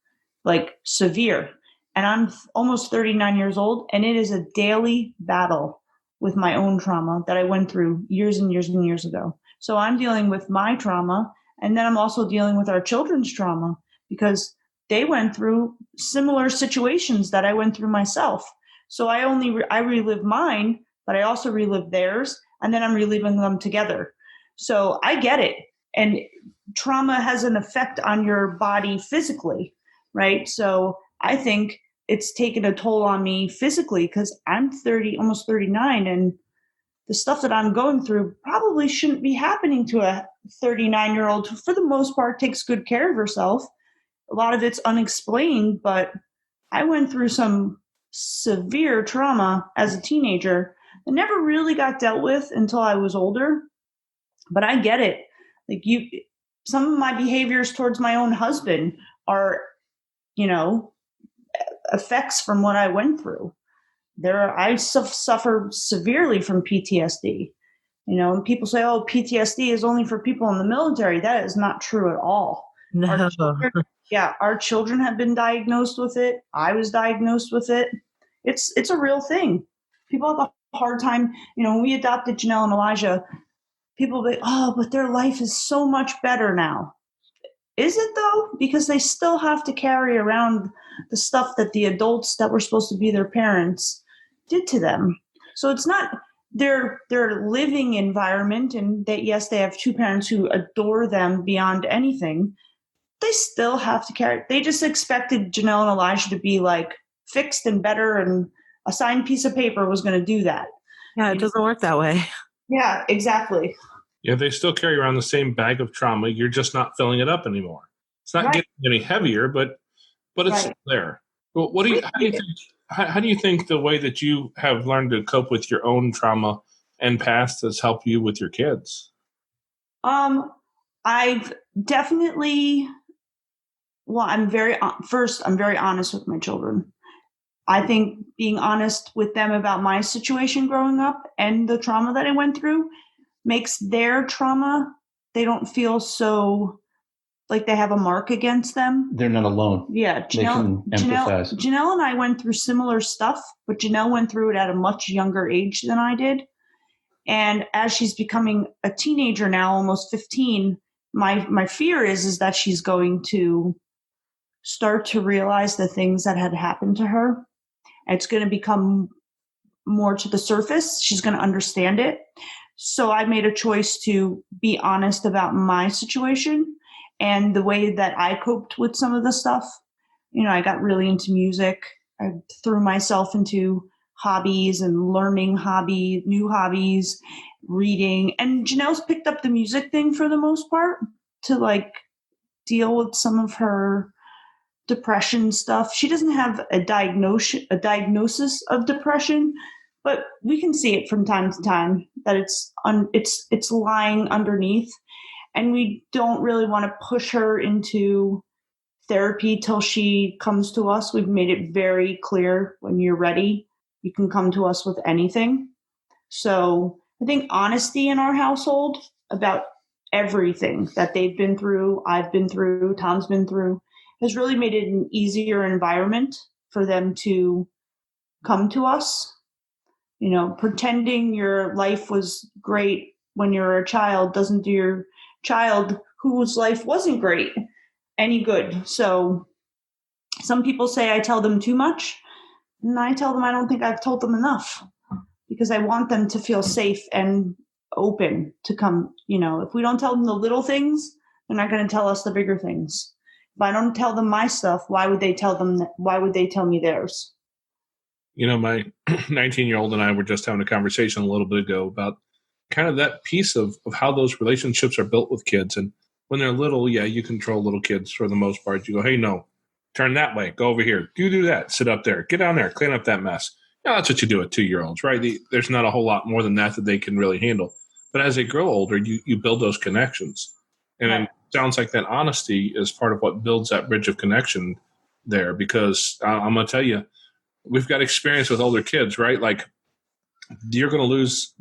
like severe. And I'm almost 39 years old, and it is a daily battle with my own trauma that I went through years and years and years ago. So I'm dealing with my trauma, and then I'm also dealing with our children's trauma, because they went through similar situations that I went through myself. So I relive mine, but I also relive theirs, and then I'm reliving them together. So I get it. And trauma has an effect on your body physically, right? So I think it's taken a toll on me physically, because I'm 30, almost 39, and the stuff that I'm going through probably shouldn't be happening to a 39-year-old who, for the most part, takes good care of herself. A lot of it's unexplained, but I went through some severe trauma as a teenager that never really got dealt with until I was older. But I get it. Like some of my behaviors towards my own husband are, effects from what I went through. I suffer severely from PTSD. And people say, oh, PTSD is only for people in the military. That is not true at all. No. Our children have been diagnosed with it. I was diagnosed with it. It's a real thing. People have a hard time. When we adopted Janelle and Elijah, people will be, oh, but their life is so much better now. Is it though? Because they still have to carry around the stuff that the adults that were supposed to be their parents did to them. So it's not their living environment, and that yes, they have two parents who adore them beyond anything. They still have to carry. They just expected Janelle and Elijah to be like fixed and better, and a signed piece of paper was going to do that. Yeah, it doesn't work that way. Yeah, exactly. Yeah, they still carry around the same bag of trauma. You're just not filling it up anymore. It's not getting any heavier, but it's still there. Well, how do you think the way that you have learned to cope with your own trauma and past has helped you with your kids? I've definitely. Well, I'm very honest with my children. I think being honest with them about my situation growing up and the trauma that I went through makes their trauma, they don't feel so like they have a mark against them. They're not alone. Yeah. They can empathize. Janelle and I went through similar stuff, but Janelle went through it at a much younger age than I did. And as she's becoming a teenager now, almost 15, my fear is that she's going to start to realize the things that had happened to her. It's going to become more to the surface. She's going to understand it. So I made a choice to be honest about my situation and the way that I coped with some of the stuff. I got really into music. I threw myself into hobbies and learning new hobbies, reading. And Janelle's picked up the music thing for the most part to deal with some of her depression stuff. She doesn't have a diagnosis of depression, but we can see it from time to time that it's lying underneath, and we don't really want to push her into therapy till she comes to us. We've made it very clear, when you're ready, you can come to us with anything. So I think honesty in our household about everything that they've been through, I've been through, Tom's been through, has really made it an easier environment for them to come to us. Pretending your life was great when you're a child doesn't do your child whose life wasn't great any good. So some people say I tell them too much, and I tell them I don't think I've told them enough, because I want them to feel safe and open to come. If we don't tell them the little things, they're not going to tell us the bigger things. If I don't tell them my stuff, why would they tell me theirs? My 19-year-old and I were just having a conversation a little bit ago about kind of that piece of how those relationships are built with kids. And when they're little, yeah, you control little kids for the most part. You go, hey, no, turn that way, go over here, do that, sit up there, get down there, clean up that mess. That's what you do with 2-year-olds, right? There's not a whole lot more than that they can really handle. But as they grow older, you build those connections. And it sounds like that honesty is part of what builds that bridge of connection there, because I'm going to tell you, we've got experience with older kids, right? Like, you're going to lose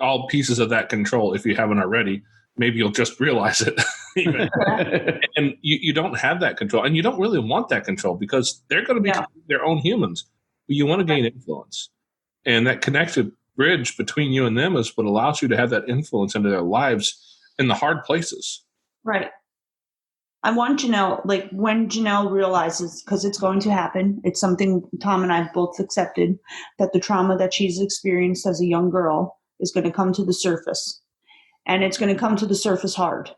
all pieces of that control if you haven't already. Maybe you'll just realize it. And you don't have that control, and you don't really want that control, because they're going to be their own humans. But you want to gain influence. And that connected bridge between you and them is what allows you to have that influence into their lives in the hard places. Right. I want Janelle, when Janelle realizes, because it's going to happen, it's something Tom and I both accepted, that the trauma that she's experienced as a young girl is going to come to the surface. And it's going to come to the surface hard.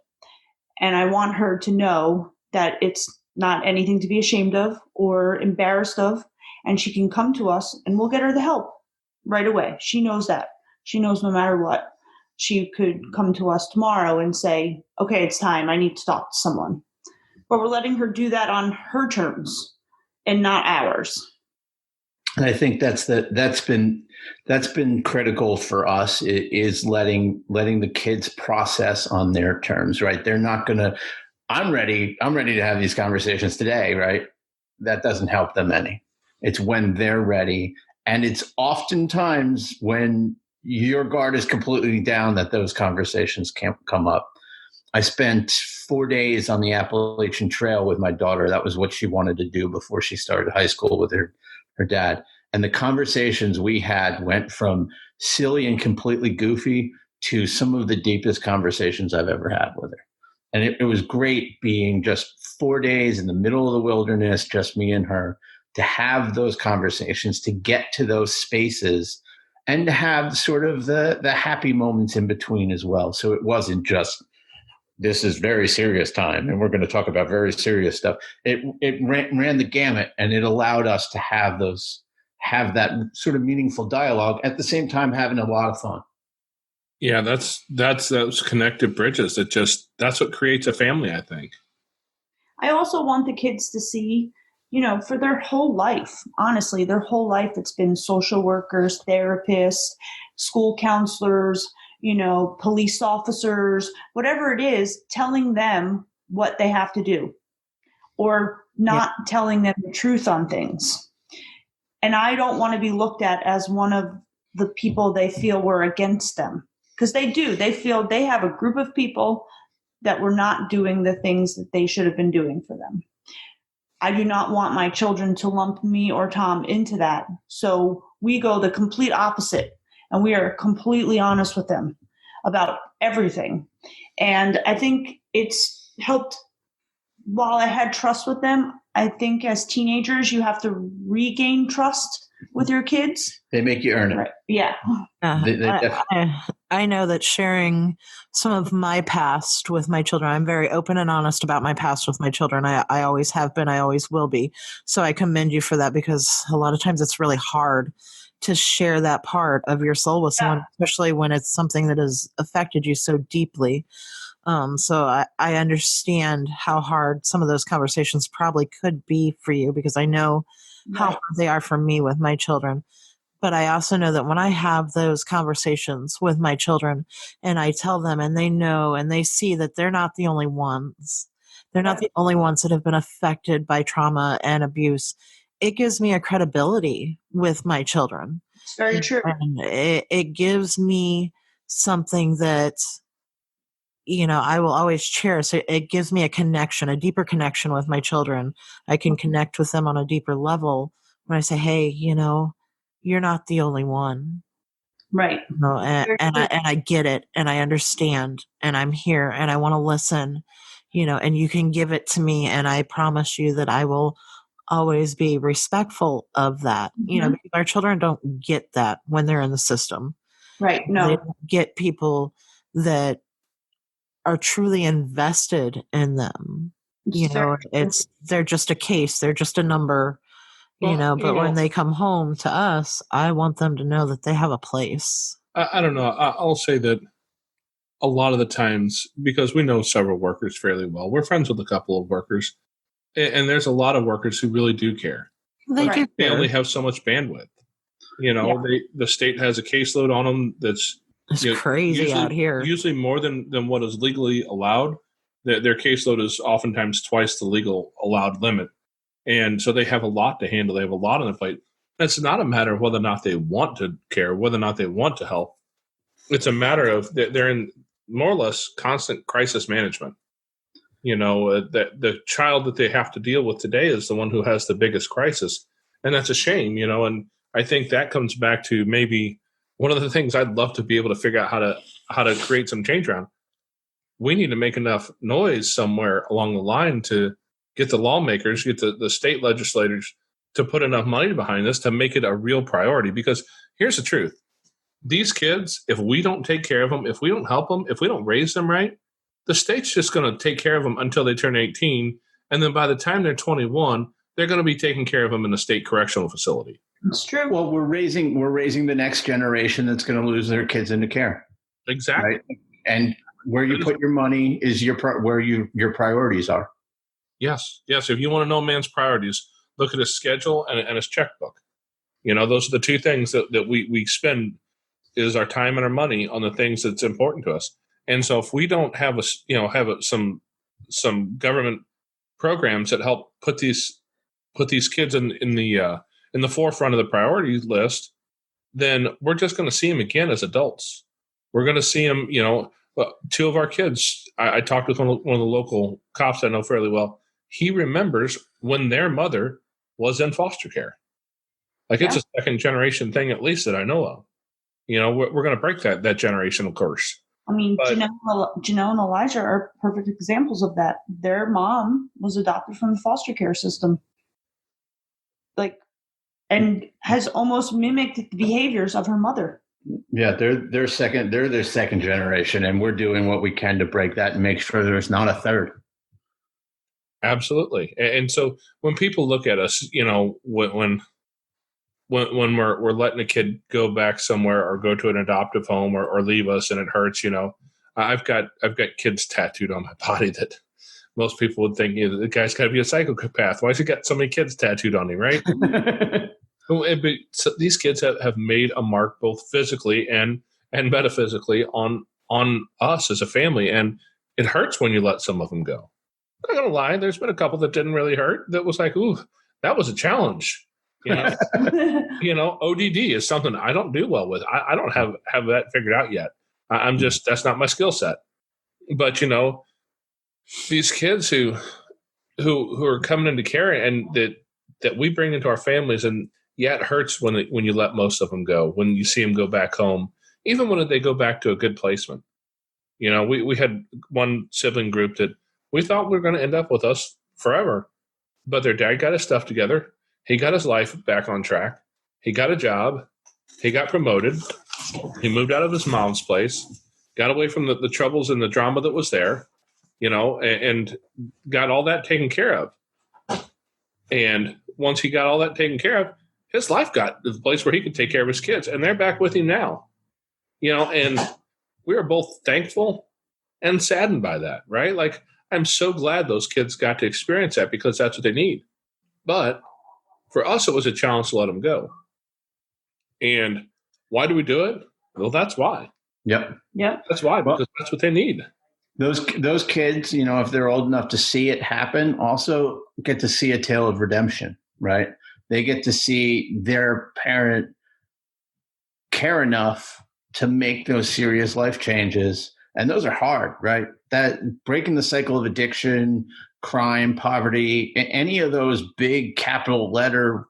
And I want her to know that it's not anything to be ashamed of or embarrassed of. And she can come to us and we'll get her the help right away. She knows that. She knows no matter what. She could come to us tomorrow and say, okay, it's time. I need to talk to someone. But we're letting her do that on her terms and not ours. And I think that's been critical for us, is letting the kids process on their terms, right? They're not gonna, I'm ready to have these conversations today, right? That doesn't help them any. It's when they're ready. And it's oftentimes when your guard is completely down that those conversations can't come up. I spent 4 days on the Appalachian Trail with my daughter. That was what she wanted to do before she started high school with her dad. And the conversations we had went from silly and completely goofy to some of the deepest conversations I've ever had with her. And it was great being just 4 days in the middle of the wilderness, just me and her, to have those conversations, to get to those spaces, and to have sort of the happy moments in between as well. So it wasn't just, this is very serious time and we're going to talk about very serious stuff. It ran the gamut, and it allowed us to have that sort of meaningful dialogue at the same time having a lot of fun. Yeah, that's those connected bridges. That's what creates a family, I think. I also want the kids to see, for their whole life, honestly, their whole life, it's been social workers, therapists, school counselors, police officers, whatever it is, telling them what they have to do or not telling them the truth on things. And I don't want to be looked at as one of the people they feel were against them, because they do. They feel they have a group of people that were not doing the things that they should have been doing for them. I do not want my children to lump me or Tom into that. So we go the complete opposite, and we are completely honest with them about everything. And I think it's helped. While I had trust with them, I think as teenagers, you have to regain trust with your kids. They make you earn it. Right. Yeah. I know that sharing some of my past with my children, I'm very open and honest about my past with my children. I always have been. I always will be. So I commend you for that, because a lot of times it's really hard to share that part of your soul with someone, especially when it's something that has affected you so deeply. So I understand how hard some of those conversations probably could be for you, because I know how hard they are for me with my children. But I also know that when I have those conversations with my children and I tell them, and they know and they see that they're not the only ones, they're not the only ones that have been affected by trauma and abuse, it gives me a credibility with my children. It's very true. And it gives me something that, I will always cherish. It gives me a connection, a deeper connection with my children. I can connect with them on a deeper level when I say, hey, you're not the only one. Right. And I get it, and I understand, and I'm here, and I want to listen, and you can give it to me, and I promise you that I will always be respectful of that. Because our children don't get that when they're in the system. Right. No. They don't get people that are truly invested in them. They're just a case, they're just a number, but when they come home to us, I want them to know that they have a place. I don't know. I'll say that a lot of the times, because we know several workers fairly well, we're friends with a couple of workers, and there's a lot of workers who really do care. They do. They only have so much bandwidth. The state has a caseload on them that's crazy out here. Usually more than what is legally allowed. Their caseload is oftentimes twice the legal allowed limit. And so they have a lot to handle. They have a lot on their plate. It's not a matter of whether or not they want to care, whether or not they want to help. It's a matter of they're in more or less constant crisis management. The child that they have to deal with today is the one who has the biggest crisis. And that's a shame, and I think that comes back to maybe one of the things I'd love to be able to figure out how to create some change around. We need to make enough noise somewhere along the line to get the lawmakers, get the state legislators to put enough money behind this to make it a real priority. Because here's the truth. These kids, if we don't take care of them, if we don't help them, if we don't raise them right, the state's just going to take care of them until they turn 18. And then by the time they're 21, they're going to be taking care of them in a state correctional facility. It's true. Well, we're raising the next generation that's going to lose their kids into care. Exactly. Right? And where you put your money is your priorities are. Yes. If you want to know a man's priorities, look at his schedule and his checkbook. Those are the two things that we spend, is our time and our money on the things that's important to us. And so if we don't have some government programs that help put these kids in the forefront of the priority list, then we're just going to see them again as adults. We're going to see them, two of our kids. I talked with one of the local cops I know fairly well. He remembers when their mother was in foster care. Like it's a second generation thing, at least that I know of. We're going to break that generational curse. I mean, Janelle and Elijah are perfect examples of that. Their mom was adopted from the foster care system, and has almost mimicked the behaviors of her mother. Yeah, they're their second generation, and we're doing what we can to break that and make sure there's not a third. Absolutely. And so when people look at us, when we're letting a kid go back somewhere or go to an adoptive home or leave us and it hurts, I've got kids tattooed on my body that most people would think, the guy's got to be a psychopath. Why's he got so many kids tattooed on him, right? So these kids have made a mark both physically and metaphysically on us as a family. And it hurts when you let some of them go. I'm not going to lie. There's been a couple that didn't really hurt. That was like, ooh, that was a challenge. ODD is something I don't do well with. I don't have that figured out yet. I'm just, that's not my skill set. But, these kids who are coming into care and that we bring into our families, and it hurts when you let most of them go, when you see them go back home, even when they go back to a good placement. We had one sibling group that we thought we were going to end up with us forever, but their dad got his stuff together. He got his life back on track. He got a job. He got promoted. He moved out of his mom's place, got away from the troubles and the drama that was there, and got all that taken care of. And once he got all that taken care of, his life got to the place where he could take care of his kids, and they're back with him now. And we are both thankful and saddened by that, right? Like, I'm so glad those kids got to experience that because that's what they need. But for us, it was a challenge to let them go. And why do we do it? Well, that's why. Yep. That's why, because that's what they need. Those kids, if they're old enough to see it happen, also get to see a tale of redemption, right? They get to see their parent care enough to make those serious life changes. And those are hard, right? That breaking the cycle of addiction, crime, poverty, any of those big capital letter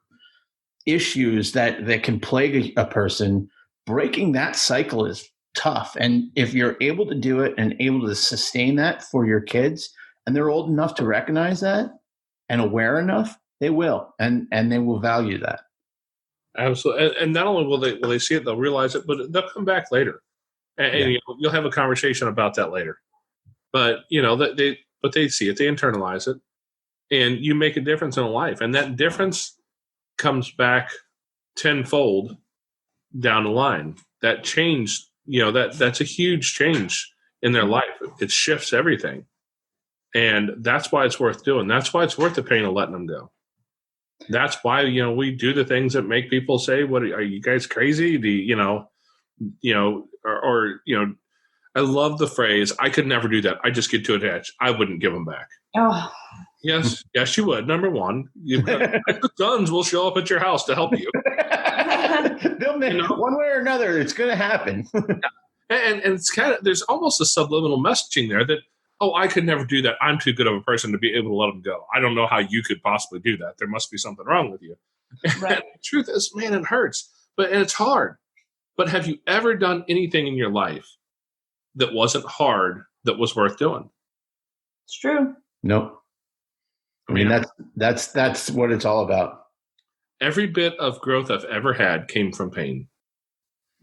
issues that can plague a person, breaking that cycle is tough. And if you're able to do it and able to sustain that for your kids, and they're old enough to recognize that and aware enough, they will, and they will value that. Absolutely. And not only will they see it, they'll realize it, but they'll come back later. And you'll have a conversation about that later. But, they see it, they internalize it, and you make a difference in a life. And that difference comes back tenfold down the line. That change, that's a huge change in their life. It shifts everything. And that's why it's worth doing. That's why it's worth the pain of letting them go. That's why, we do the things that make people say, "What are you guys crazy?" I love the phrase, "I could never do that. I just get too attached. I wouldn't give them back." Oh. Yes, you would. Number one, the guns will show up at your house to help you. They'll make one way or another. It's going to happen. And it's there's almost a subliminal messaging there that, "Oh, I could never do that. I'm too good of a person to be able to let them go. I don't know how you could possibly do that. There must be something wrong with you." Right. And the truth is, man, it hurts, and it's hard. But have you ever done anything in your life that wasn't hard that was worth doing? It's true. Nope. I mean, that's what it's all about. Every bit of growth I've ever had came from pain.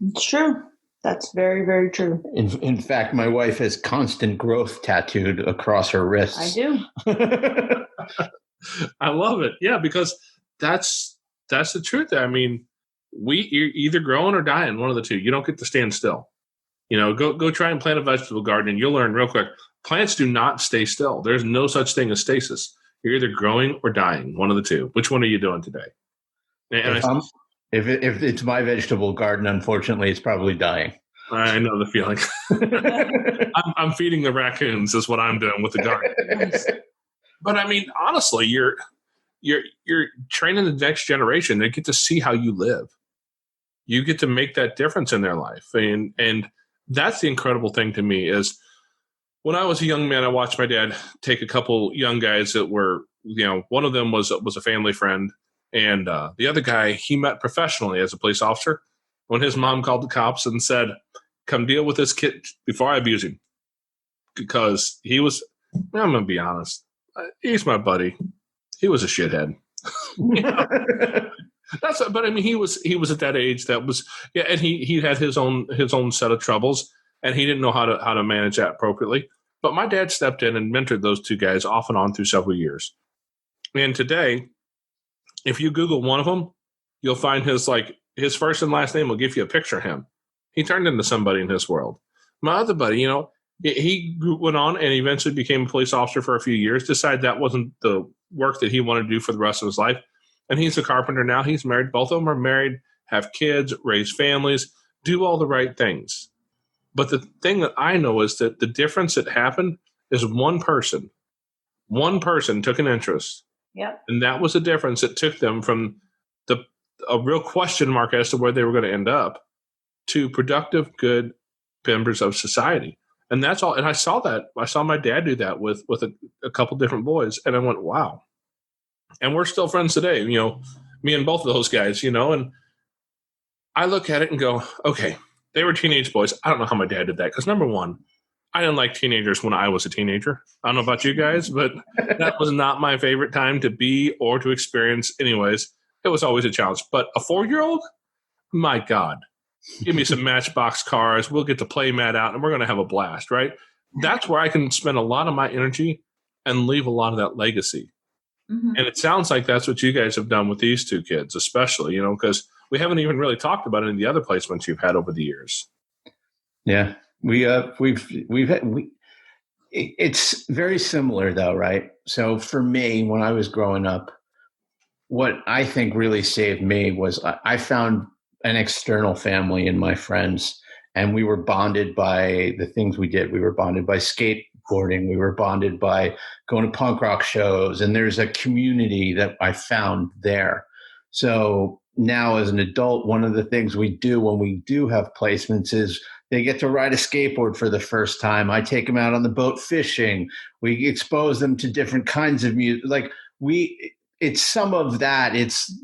It's true. That's very, very true. In fact, my wife has constant growth tattooed across her wrists. I do. I love it. Yeah, because that's the truth. I mean, you're either growing or dying, one of the two. You don't get to stand still. Go try and plant a vegetable garden, and you'll learn real quick. Plants do not stay still. There's no such thing as stasis. You're either growing or dying, one of the two. Which one are you doing today? And if it's my vegetable garden, unfortunately, it's probably dying. I know the feeling. I'm feeding the raccoons is what I'm doing with the garden. But I mean, honestly, you're training the next generation. They get to see how you live. you get to make that difference in their life. And that's the incredible thing to me is when I was a young man, I watched my dad take a couple young guys that were, one of them was a family friend. And the other guy, he met professionally as a police officer when his mom called the cops and said, come deal with this kid before I abuse him. Because he was, I'm going to be honest, he's my buddy. He was a shithead. But I mean, he was at that age that was, and he had his own set of troubles, and he didn't know how to manage that appropriately. But my dad stepped in and mentored those two guys off and on through several years. And today, if you Google one of them, you'll find his first and last name will give you a picture of him. He turned into somebody in his world. My other buddy, he went on and eventually became a police officer for a few years, decided that wasn't the work that he wanted to do for the rest of his life. And he's a carpenter now. He's married. Both of them are married, have kids, raise families, do all the right things. But the thing that I know is that the difference that happened is one person took an interest. Yep. And that was the difference that took them from a real question mark as to where they were going to end up to productive, good members of society. And that's all. And I saw that. I saw my dad do that with a couple different boys. And I went, wow. And we're still friends today, me and both of those guys, and I look at it and go, okay, they were teenage boys. I don't know how my dad did that. Because number one, I didn't like teenagers when I was a teenager. I don't know about you guys, but that was not my favorite time to be or to experience anyways. It was always a challenge. But a 4-year-old, my God, give me some Matchbox cars. We'll get the play mat out and we're going to have a blast, right? That's where I can spend a lot of my energy and leave a lot of that legacy. Mm-hmm. And it sounds like that's what you guys have done with these two kids, especially, because we haven't even really talked about any of the other placements you've had over the years. Yeah, it's very similar though, right? So for me, when I was growing up, what I think really saved me was I found an external family in my friends, and we were bonded by the things we did. We were bonded by skateboarding. We were bonded by going to punk rock shows, and there's a community that I found there. So now as an adult, one of the things we do when we do have placements is they get to ride a skateboard for the first time. I take them out on the boat fishing. We expose them to different kinds of music. It's some of that.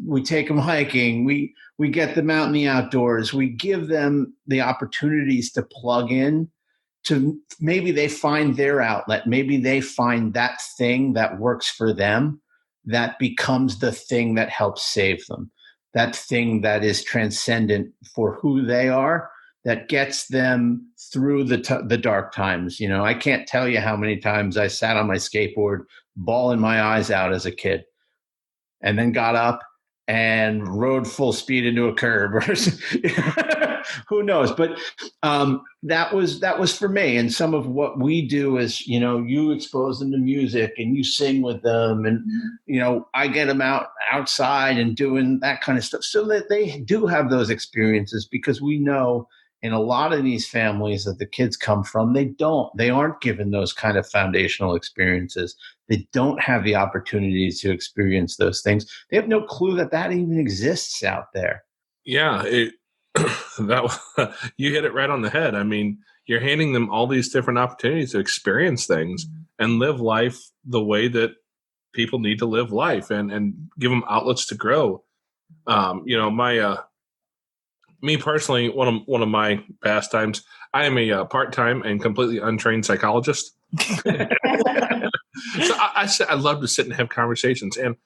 We take them hiking. We get them out in the outdoors. We give them the opportunities to plug in to maybe they find their outlet. Maybe they find that thing that works for them that becomes the thing that helps save them. That thing that is transcendent for who they are, that gets them through the dark times. I can't tell you how many times I sat on my skateboard, bawling my eyes out as a kid, and then got up and rode full speed into a curb, or who knows? But that was for me. And some of what we do is, you expose them to music and you sing with them, and I get them outside and doing that kind of stuff, so that they do have those experiences. Because we know in a lot of these families that the kids come from, they aren't given those kind of foundational experiences. They don't have the opportunities to experience those things. They have no clue that even exists out there. Yeah, you hit it right on the head. I mean, you're handing them all these different opportunities to experience things and live life the way that people need to live life, and give them outlets to grow. Me personally, one of my pastimes, I am a part-time and completely untrained psychologist. So I love to sit and have conversations. And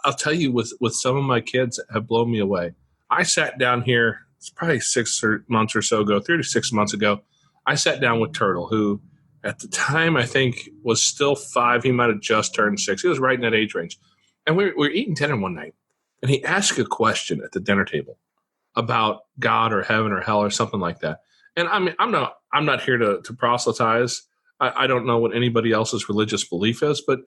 I'll tell you, with some of my kids have blown me away. I sat down here, it's probably 6 months or so ago, 3 to 6 months ago. I sat down with Turtle, who at the time I think was still 5. He might have just turned 6. He was right in that age range. And we were eating dinner one night, and he asked a question at the dinner table about God or heaven or hell or something like that. And I mean, I'm not here to proselytize. I don't know what anybody else's religious belief is, but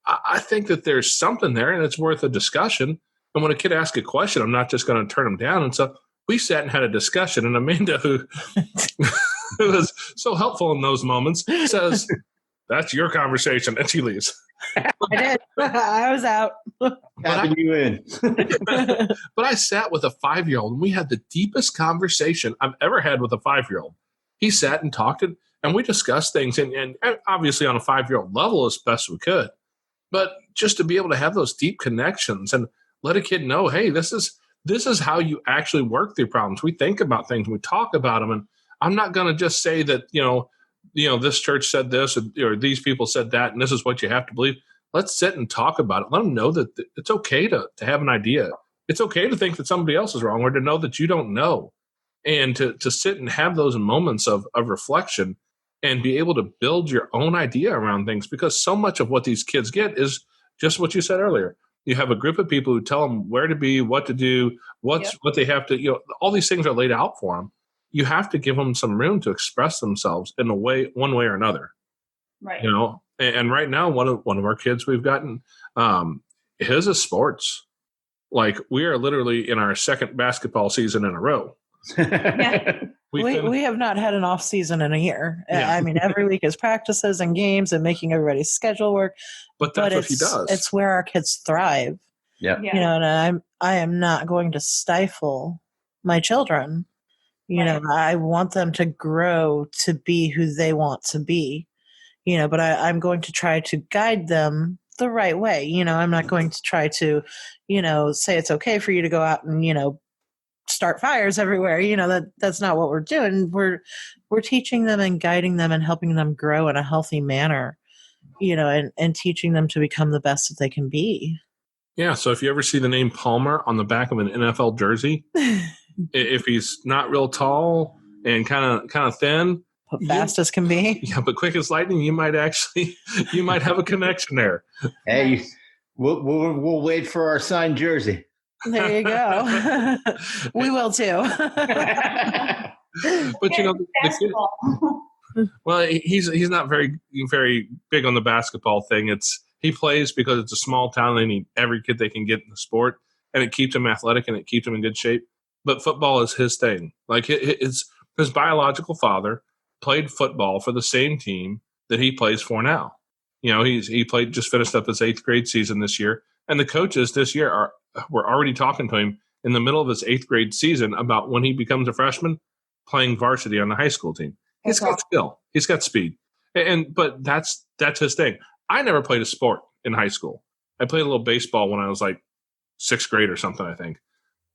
I think that there's something there, and it's worth a discussion. And when a kid asks a question, I'm not just going to turn them down. And so we sat and had a discussion. And Amanda, who was so helpful in those moments, says, that's your conversation. And she leaves. I did. I was out. Tapping you in. But I sat with a 5-year-old and we had the deepest conversation I've ever had with a 5-year-old. He sat and talked and we discussed things and obviously on a 5-year-old level as best we could. But just to be able to have those deep connections and let a kid know, hey, this is how you actually work through problems. We think about things, we talk about them, and I'm not going to just say that, this church said this or these people said that, and this is what you have to believe. Let's sit and talk about it. Let them know that it's okay to have an idea. It's okay to think that somebody else is wrong or to know that you don't know. And to sit and have those moments of reflection and be able to build your own idea around things, because so much of what these kids get is just what you said earlier. You have a group of people who tell them where to be, what to do, what they have to, all these things are laid out for them. You have to give them some room to express themselves in one way or another. Right. And right now, one of our kids we've gotten, his is sports. Like, we are literally in our second basketball season in a row. We have not had an off season in a year. Yeah. I mean, every week is practices and games and making everybody's schedule work. But that's what he does. It's where our kids thrive. Yeah. And I am not going to stifle my children. I want them to grow to be who they want to be. But I'm going to try to guide them the right way. I'm not going to try to, say it's okay for you to go out and, start fires everywhere. That's not what we're doing. We're teaching them and guiding them and helping them grow in a healthy manner, and teaching them to become the best that they can be. Yeah. So if you ever see the name Palmer on the back of an NFL jersey, if he's not real tall and kind of thin, but fast as can be. Yeah, but quick as lightning, you might have a connection there. Hey, we'll wait for our signed jersey. There you go. We will too. But the kid, well, he's not very very big on the basketball thing. He plays because it's a small town. They need every kid they can get in the sport, and it keeps him athletic and it keeps him in good shape. But football is his thing. Like, his biological father played football for the same team that he plays for now. He just finished up his 8th grade season this year, and the coaches this year were already talking to him in the middle of his 8th grade season about when he becomes a freshman playing varsity on the high school team. He's got skill. He's got speed. But that's his thing. I never played a sport in high school. I played a little baseball when I was like 6th grade or something, I think.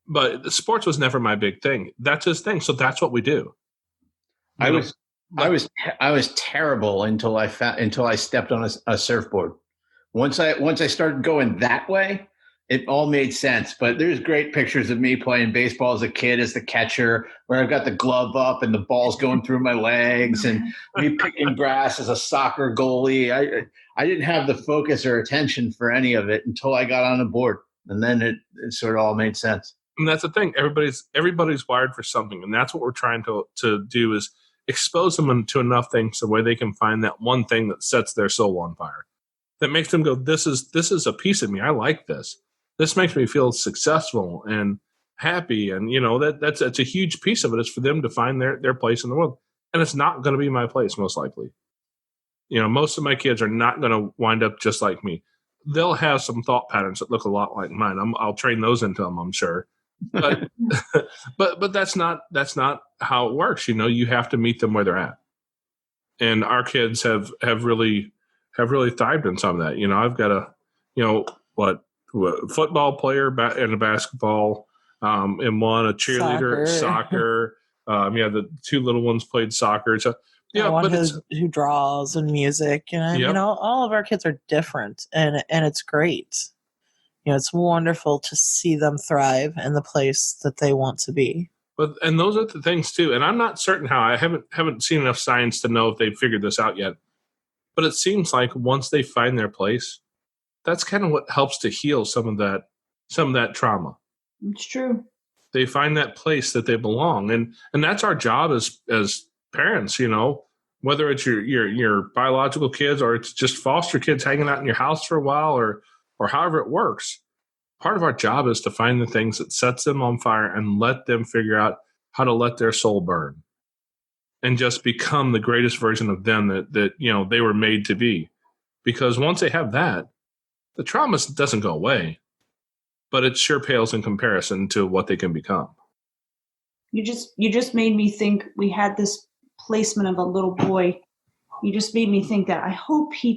But the sports was never my big thing. That's his thing. So that's what we do. I was terrible until I stepped on a surfboard. Once I started going that way, it all made sense. But there's great pictures of me playing baseball as a kid as the catcher, where I've got the glove up and the ball's going through my legs, and me picking grass as a soccer goalie. I didn't have the focus or attention for any of it until I got on a board, and then it sort of all made sense. And that's the thing. Everybody's wired for something, and that's what we're trying to do is expose them to enough things the way they can find that one thing that sets their soul on fire, that makes them go, this is a piece of me. I like this. This makes me feel successful and happy. And that's a huge piece of it, is for them to find their place in the world. And it's not going to be my place, most likely. Most of my kids are not going to wind up just like me. They'll have some thought patterns that look a lot like mine. I'll train those into them, I'm sure. But but that's not how it works. You have to meet them where they're at. And our kids have really thrived in some of that. I've got a football player and a basketball, and one a cheerleader, soccer. The 2 little ones played soccer. So one who draws and music. All of our kids are different, and it's great. It's wonderful to see them thrive in the place that they want to be. And those are the things too. And I'm not certain how. I haven't seen enough science to know if they've figured this out yet. But it seems like once they find their place, that's kind of what helps to heal some of that trauma. It's true. They find that place that they belong, and that's our job as parents. Whether it's your biological kids or it's just foster kids hanging out in your house for a while, or however it works. Part of our job is to find the things that sets them on fire and let them figure out how to let their soul burn. and just become the greatest version of them that they were made to be. Because once they have that, the trauma doesn't go away, but it sure pales in comparison to what they can become. You just made me think. We had this placement of a little boy. You just made me think that I hope he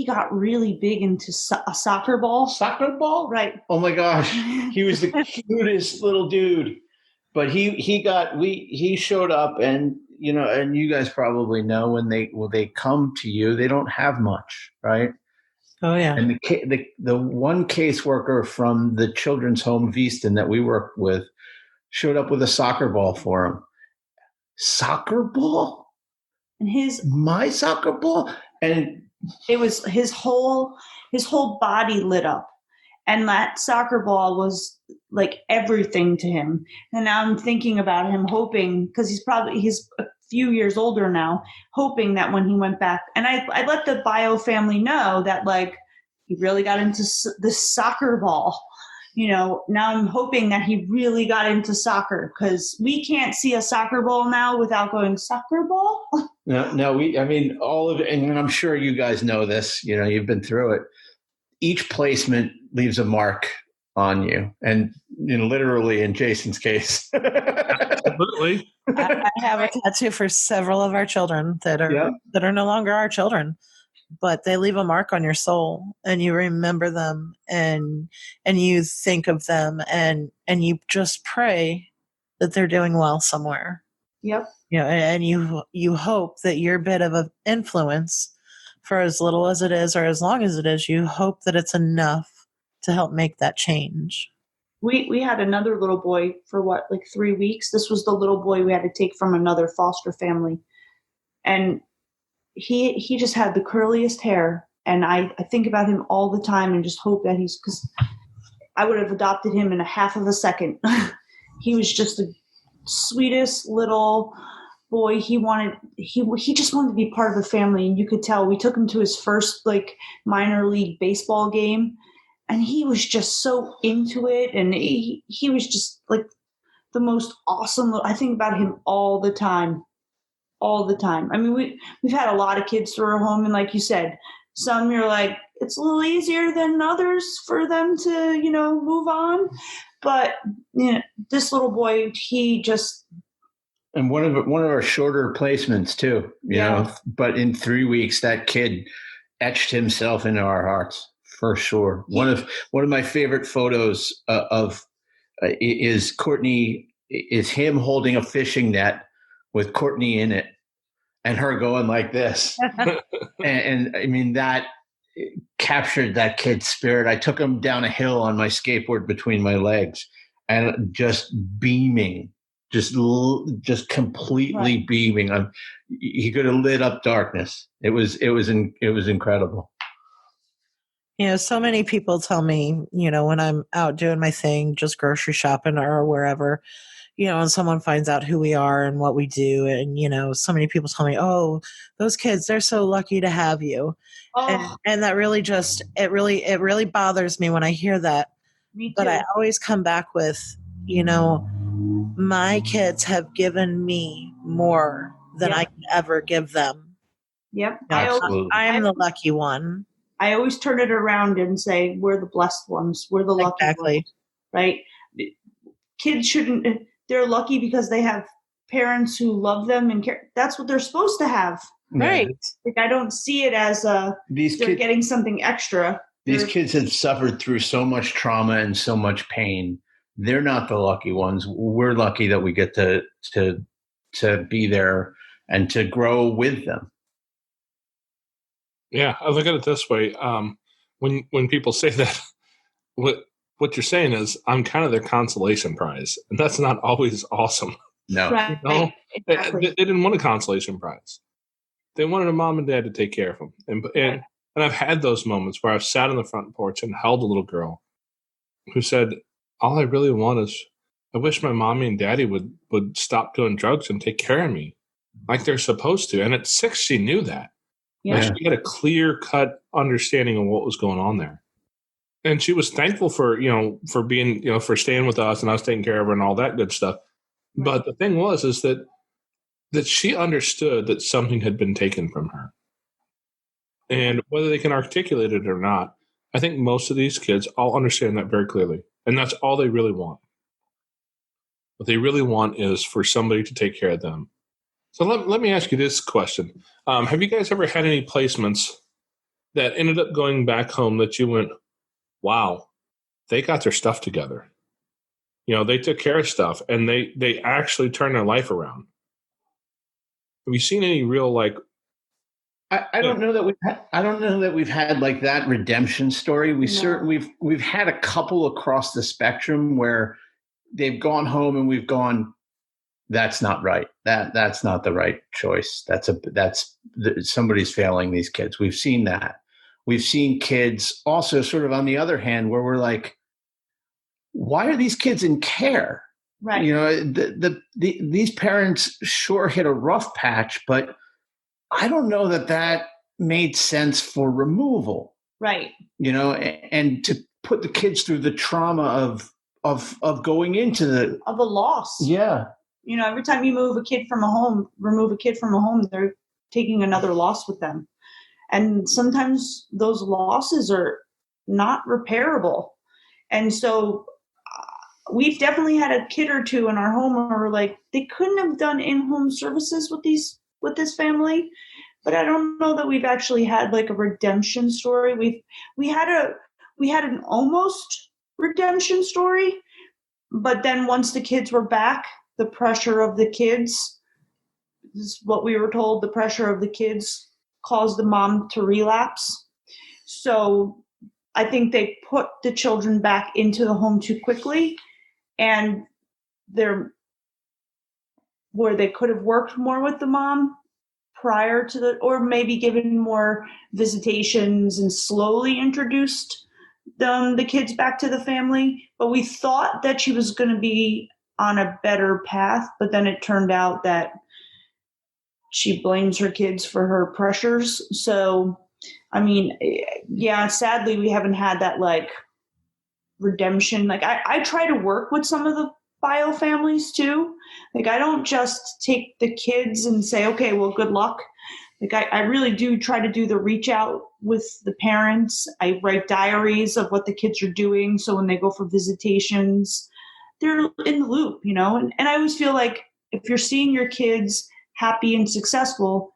got really big into a soccer ball. Soccer ball? Right. Oh my gosh. He was the cutest little dude. But he showed up, and and you guys probably know when they come to you, they don't have much, right? Oh yeah. And the one caseworker from the children's home Vieston that we worked with showed up with a soccer ball for him. Soccer ball? And my soccer ball? And it was his whole body lit up. And that soccer ball was like everything to him. And now I'm thinking about him, hoping, because he's a few years older now, hoping that when he went back, and I let the bio family know that like he really got into this soccer ball. Now I'm hoping that he really got into soccer, because we can't see a soccer ball now without going, soccer ball? No, all of it, and I'm sure you guys know this, you've been through it. Each placement leaves a mark on you, and literally in Jason's case. Absolutely. I have a tattoo for several of our children that are no longer our children, but they leave a mark on your soul, and you remember them, and you think of them, and you just pray that they're doing well somewhere. Yep. And you hope that your bit of an influence, for as little as it is or as long as it is, you hope that it's enough to help make that change. We had another little boy for 3 weeks. This was the little boy we had to take from another foster family. And he just had the curliest hair. And I think about him all the time and just hope that because I would have adopted him in a half of a second. He was just the sweetest little boy. He just wanted to be part of the family, and you could tell. We took him to his first minor league baseball game, and he was just so into it, and he was just the most awesome. I think about him all the time. I mean, we've had a lot of kids through our home, and like you said, some you're like, it's a little easier than others for them to move on, but this little boy, he just. And one of our shorter placements too, you know. But in 3 weeks, that kid etched himself into our hearts for sure. Yeah. One of my favorite photos is Courtney. Is him holding a fishing net with Courtney in it, and her going like this. and I mean, that captured that kid's spirit. I took him down a hill on my skateboard between my legs, and just beaming. Just completely beaming. He could have lit up darkness. It was incredible. So many people tell me, when I'm out doing my thing, just grocery shopping or wherever, and someone finds out who we are and what we do, and so many people tell me, "Oh, those kids, they're so lucky to have you," and that really it really bothers me when I hear that. Me too. But I always come back with, my kids have given me more than I can ever give them. Yep. Absolutely. I'm the lucky one. I always turn it around and say, we're the blessed ones. We're the lucky ones. Right? Kids they're lucky because they have parents who love them and care. That's what they're supposed to have. Right. I don't see it as they're getting something extra. These kids have suffered through so much trauma and so much pain. They're not the lucky ones. We're lucky that we get to be there and to grow with them. Yeah, I look at it this way. When people say that, what you're saying is I'm kind of their consolation prize, and that's not always awesome. No, right. Exactly. They didn't want a consolation prize. They wanted a mom and dad to take care of them, and I've had those moments where I've sat on the front porch and held a little girl who said, all I really want is, I wish my mommy and daddy would stop doing drugs and take care of me like they're supposed to. And at 6, she knew that. Yeah. Like she had a clear-cut understanding of what was going on there. And she was thankful for being, for staying with us and us taking care of her and all that good stuff. Right. But the thing is that that she understood that something had been taken from her. And whether they can articulate it or not, I think most of these kids all understand that very clearly. And that's all they really want. What they really want is for somebody to take care of them. So let me ask you this question. Have you guys ever had any placements that ended up going back home that you went, wow, they got their stuff together? You know, they took care of stuff and they actually turned their life around. Have you seen any real, like, I don't know that we've had like that redemption story. We've had a couple across the spectrum where they've gone home and we've gone, that's not right. That's not the right choice. Somebody's failing these kids. We've seen that. We've seen kids also sort of on the other hand where we're like, why are these kids in care? Right. You know, these parents sure hit a rough patch, but I don't know that made sense for removal. Right. You know, and to put the kids through the trauma of going into of a loss. Yeah. You know, every time you remove a kid from a home, they're taking another loss with them. And sometimes those losses are not repairable. And so we've definitely had a kid or two in our home where we're like, they couldn't have done in-home services with this family. But I don't know that we've actually had like a redemption story. We had an almost redemption story, but then once the kids were back, the pressure of the kids, this is what we were told, the pressure of the kids caused the mom to relapse. So I think they put the children back into the home too quickly, and where they could have worked more with the mom prior to or maybe given more visitations and slowly introduced the kids back to the family. But we thought that she was going to be on a better path, but then it turned out that she blames her kids for her pressures. So, I mean, yeah, sadly, we haven't had that like redemption. Like I try to work with some of the bio families too. Like I don't just take the kids and say, okay, well, good luck. Like I really do try to do the reach out with the parents. I write diaries of what the kids are doing. So when they go for visitations, they're in the loop, you know? And I always feel like if you're seeing your kids happy and successful,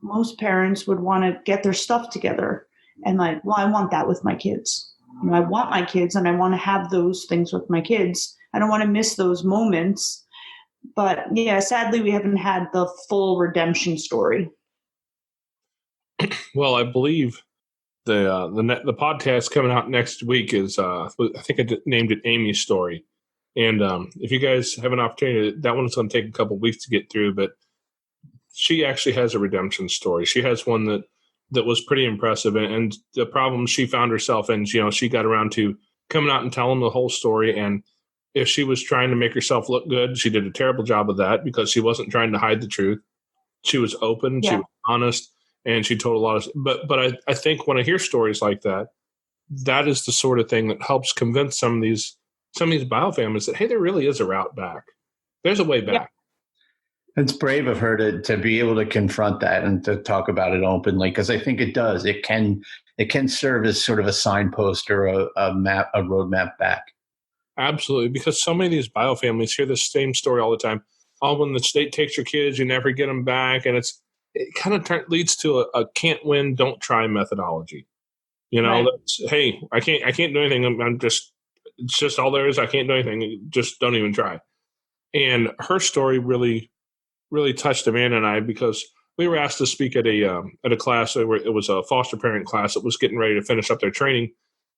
most parents would want to get their stuff together and like, well, I want that with my kids. You know, I want my kids and I want to have those things with my kids. I don't want to miss those moments. But yeah, sadly, we haven't had the full redemption story. Well, I believe the podcast coming out next week is I think I named it Amy's Story. And if you guys have an opportunity, that one's going to take a couple weeks to get through, but she actually has a redemption story. She has one that was pretty impressive, and the problem she found herself in, you know, she got around to coming out and telling the whole story. And if she was trying to make herself look good, she did a terrible job of that because she wasn't trying to hide the truth. She was open, She was honest, and she told a lot of. But I think when I hear stories like that, that is the sort of thing that helps convince some of these bio families that, hey, there really is a route back. There's a way back. Yeah. It's brave of her to be able to confront that and to talk about it openly, because I think it does. It can serve as sort of a signpost or a roadmap back. Absolutely, because so many of these bio families hear the same story all the time. Oh, when the state takes your kids, you never get them back, and it kind of leads to a can't win, don't try methodology. You know, Right. Hey, I can't do anything. It's just all there is. I can't do anything. Just don't even try. And her story really touched Amanda and I, because we were asked to speak at a class where it was a foster parent class that was getting ready to finish up their training.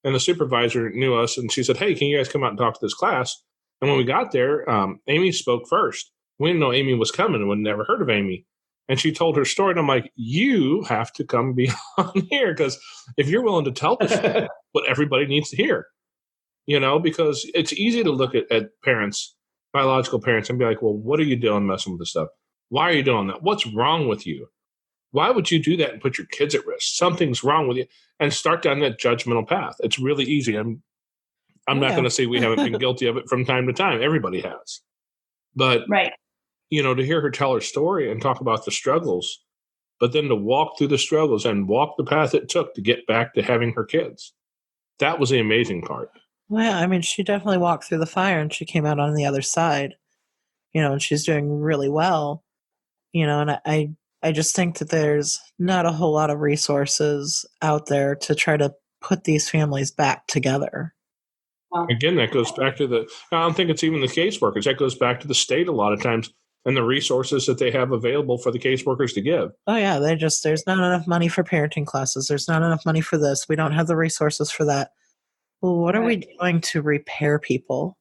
And the supervisor knew us, and she said, hey, can you guys come out and talk to this class? And when we got there, Amy spoke first. We didn't know Amy was coming, and we'd never heard of Amy. And she told her story, and I'm like, you have to come be on here, because if you're willing to tell the story, what everybody needs to hear, you know, because it's easy to look at parents, biological parents, and be like, well, what are you doing messing with this stuff? Why are you doing that? What's wrong with you? Why would you do that and put your kids at risk? Something's wrong with you. And start down that judgmental path. It's really easy. I'm not going to say we haven't been guilty of it from time to time. Everybody has. But right. to hear her tell her story and talk about the struggles, but then to walk through the struggles and walk the path it took to get back to having her kids. That was the amazing part. Well, yeah, I mean, she definitely walked through the fire and she came out on the other side, and she's doing really well, and I just think that there's not a whole lot of resources out there to try to put these families back together. Again, that goes back to I don't think it's even the caseworkers. That goes back to the state a lot of times and the resources that they have available for the caseworkers to give. Oh, yeah. There's not enough money for parenting classes. There's not enough money for this. We don't have the resources for that. Well, what are we doing to repair people?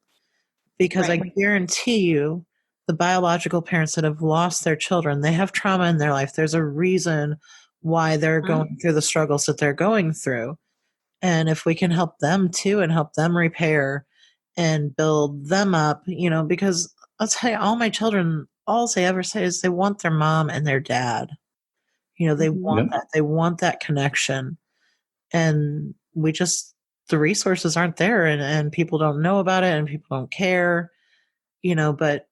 Because I guarantee you, the biological parents that have lost their children, they have trauma in their life. There's a reason why they're going through the struggles that they're going through. And if we can help them too and help them repair and build them up, because I'll tell you, all my children, all they ever say is they want their mom and their dad. They want that. They want that connection. And the resources aren't there and people don't know about it and people don't care, but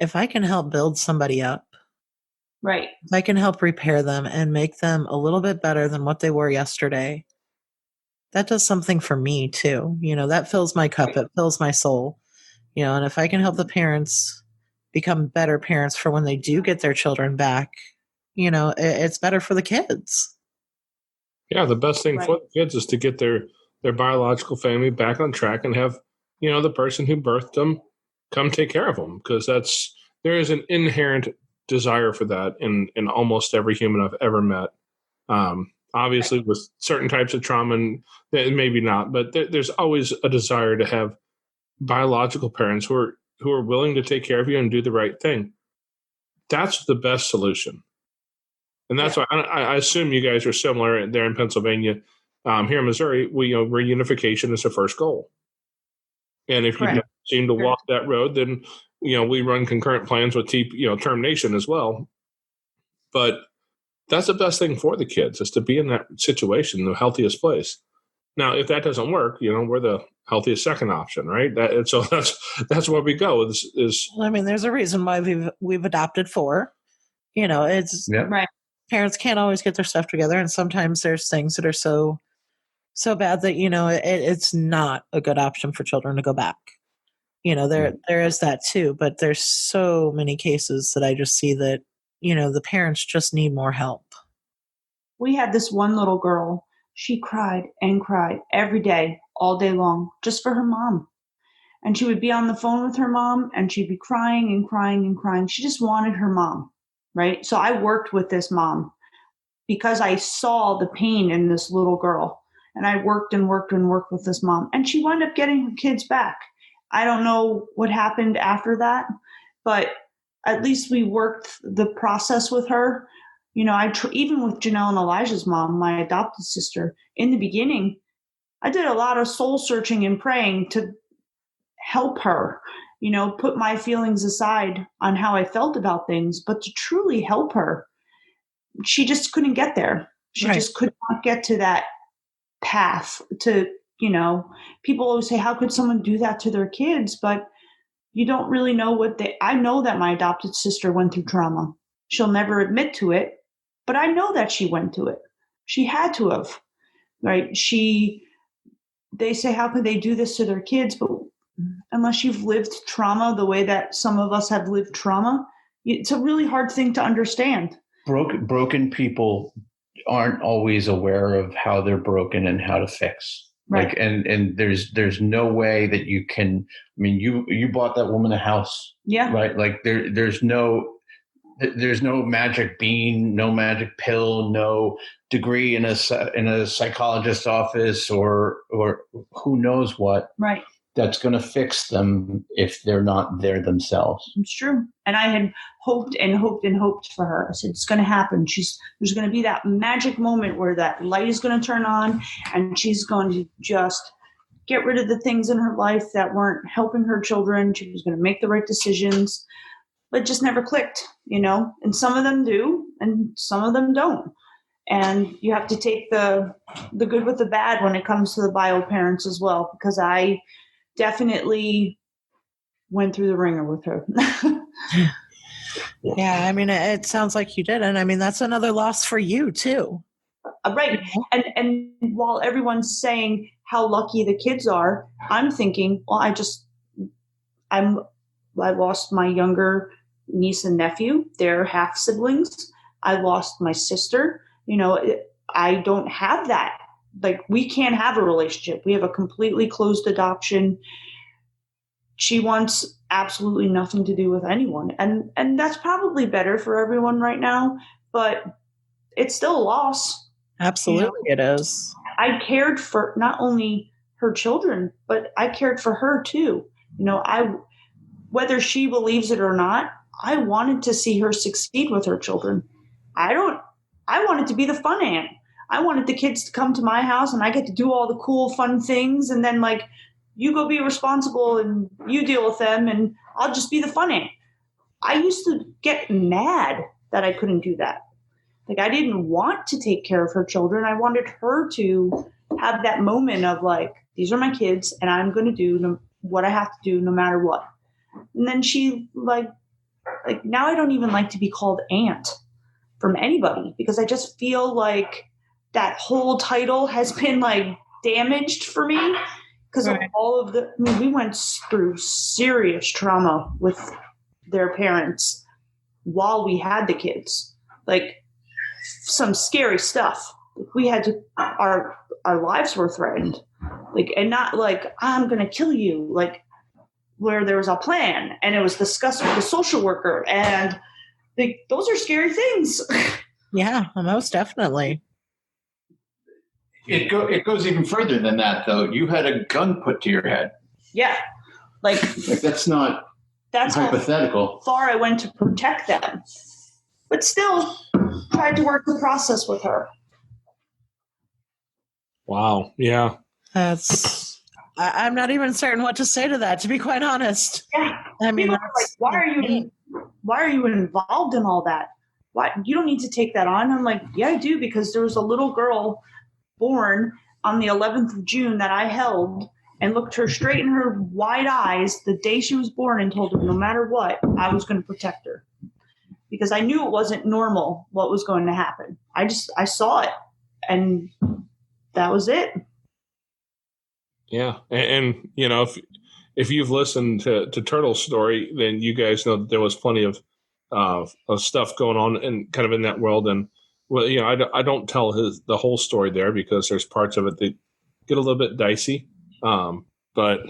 if I can help build somebody up, right, if I can help repair them and make them a little bit better than what they were yesterday, that does something for me too. That fills my cup. It fills my soul, and if I can help the parents become better parents for when they do get their children back, it's better for the kids. Yeah. The best thing for the kids is to get their biological family back on track and have, the person who birthed them come take care of them, because there is an inherent desire for that in almost every human I've ever met. Obviously with certain types of trauma and maybe not, but there's always a desire to have biological parents who are willing to take care of you and do the right thing. That's the best solution. And that's why I assume you guys are similar there in Pennsylvania. Here in Missouri, reunification is the first goal. And if you don't seem to walk that road, then, we run concurrent plans with termination as well. But that's the best thing for the kids, is to be in that situation, the healthiest place. Now, if that doesn't work, we're the healthiest second option, right? So that's where we go. I mean, there's a reason why we've adopted 4. It's right. Parents can't always get their stuff together, and sometimes there's things that are so bad that it's not a good option for children to go back. There is that too, but there's so many cases that I just see that the parents just need more help. We had this one little girl. She cried and cried every day, all day long, just for her mom. And she would be on the phone with her mom and she'd be crying and crying and crying. She just wanted her mom, right? So I worked with this mom because I saw the pain in this little girl. And I worked and worked and worked with this mom. And she wound up getting her kids back. I don't know what happened after that, but at least we worked the process with her. Even with Janelle and Elijah's mom, my adopted sister, in the beginning, I did a lot of soul searching and praying to help her, put my feelings aside on how I felt about things, but to truly help her. She just couldn't get there. She just could not get to that path to, people always say, how could someone do that to their kids? But you don't really know I know that my adopted sister went through trauma. She'll never admit to it, but I know that she went to it. She had to have, right? They say, how could they do this to their kids? But unless you've lived trauma the way that some of us have lived trauma, it's a really hard thing to understand. Broken people aren't always aware of how they're broken and how to fix. Right. And there's no way that you can. I mean, you bought that woman a house, right? Like there's no magic bean, no magic pill, no degree in a psychologist's office or who knows what. Right. That's going to fix them if they're not there themselves. It's true. And I had hoped and hoped and hoped for her. I said, it's going to happen. There's going to be that magic moment where that light is going to turn on and she's going to just get rid of the things in her life that weren't helping her children. She was going to make the right decisions, but it just never clicked, and some of them do and some of them don't. And you have to take the good with the bad when it comes to the bio parents as well, because I definitely went through the ringer with her. Yeah, I mean, it sounds like you did. And I mean, that's another loss for you, too. Right. And while everyone's saying how lucky the kids are, I'm thinking, well, I lost my younger niece and nephew. They're half siblings. I lost my sister. I don't have that. Like, we can't have a relationship. We have a completely closed adoption. She wants absolutely nothing to do with anyone. And that's probably better for everyone right now, but it's still a loss. Absolutely, it is. I cared for not only her children, but I cared for her too. Whether she believes it or not, I wanted to see her succeed with her children. I wanted to be the fun aunt. I wanted the kids to come to my house and I get to do all the cool, fun things. And then, like, you go be responsible and you deal with them and I'll just be the fun aunt. I used to get mad that I couldn't do that. Like, I didn't want to take care of her children. I wanted her to have that moment of, like, these are my kids and I'm going to do what I have to do no matter what. And then she, like now I don't even like to be called aunt from anybody because I just feel like that whole title has been, like, damaged for me because of all of we went through serious trauma with their parents while we had the kids. Like, some scary stuff. We had to, our lives were threatened. Like, and not like, I'm going to kill you. Like, where there was a plan and it was discussed with the social worker. And those are scary things. Yeah, most definitely. It goes even further than that, though. You had a gun put to your head. Yeah. Like that's hypothetical. How far I went to protect them. But still tried to work the process with her. Wow. Yeah. I'm not even certain what to say to that, to be quite honest. Yeah. I mean, like, why are you involved in all that? Why you don't need to take that on? I'm like, yeah, I do, because there was a little girl born on the 11th of June that I held and looked her straight in her wide eyes the day she was born and told her no matter what, I was going to protect her. Because I knew it wasn't normal what was going to happen. I saw it, and that was it. Yeah, and if you've listened to Turtle's story, then you guys know that there was plenty of stuff going on and kind of in that world. And well, I don't tell the whole story there because there's parts of it that get a little bit dicey. But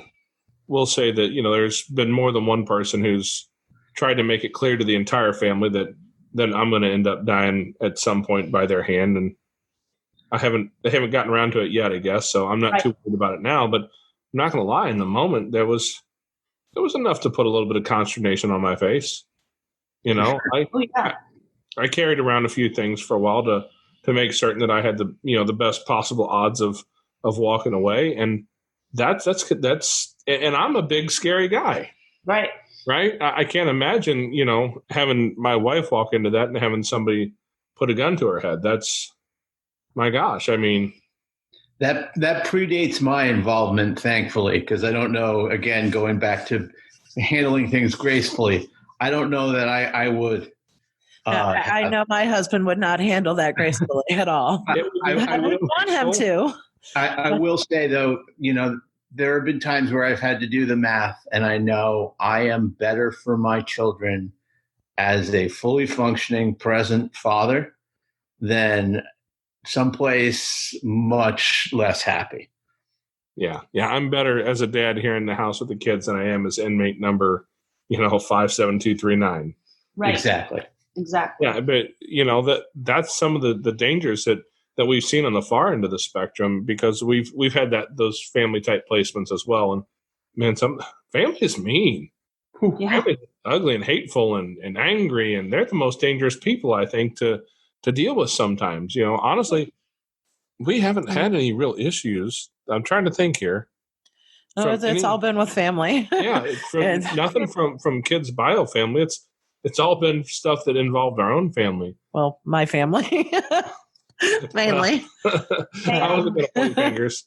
we'll say that there's been more than one person who's tried to make it clear to the entire family that I'm going to end up dying at some point by their hand, and they haven't gotten around to it yet, I guess. So I'm not too worried about it now. But I'm not going to lie, in the moment there was enough to put a little bit of consternation on my face. I carried around a few things for a while to make certain that I had the best possible odds of walking away, and that's and I'm a big scary guy. Right. Right. I can't imagine, having my wife walk into that and having somebody put a gun to her head. That's, my gosh. I mean, that predates my involvement, thankfully, because I don't know, again, going back to handling things gracefully, I don't know that I would. I know my husband would not handle that gracefully at all. I wouldn't want him to. I will say, though, there have been times where I've had to do the math, and I know I am better for my children as a fully functioning, present father than someplace much less happy. Yeah. I'm better as a dad here in the house with the kids than I am as inmate number, 57239. Right. Exactly. Yeah, but that's some of the dangers that we've seen on the far end of the spectrum, because we've had those family type placements as well. And man, some family is mean. Yeah. Family is ugly and hateful and angry, and they're the most dangerous people, I think, to deal with sometimes. Honestly, we haven't had any real issues. I'm trying to think here. It's all been with family. Yeah, nothing from kids' bio family. It's all been stuff that involved our own family. Well, my family. Mainly. I wasn't going to point fingers.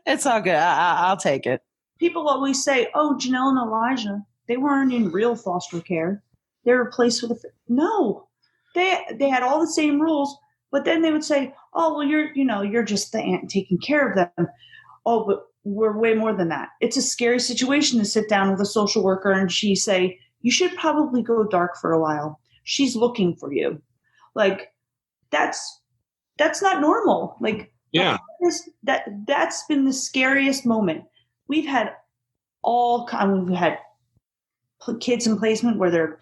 It's all good. I'll take it. People always say, oh, Janelle and Elijah, they weren't in real foster care. They were placed with no. They had all the same rules, but then they would say, "Oh, well, you're just the aunt taking care of them." Oh, but we're way more than that. It's a scary situation to sit down with a social worker and she say, "You should probably go dark for a while. She's looking for you." Like that's not normal. Like Yeah. that's been the scariest moment. We've had we've had kids in placement where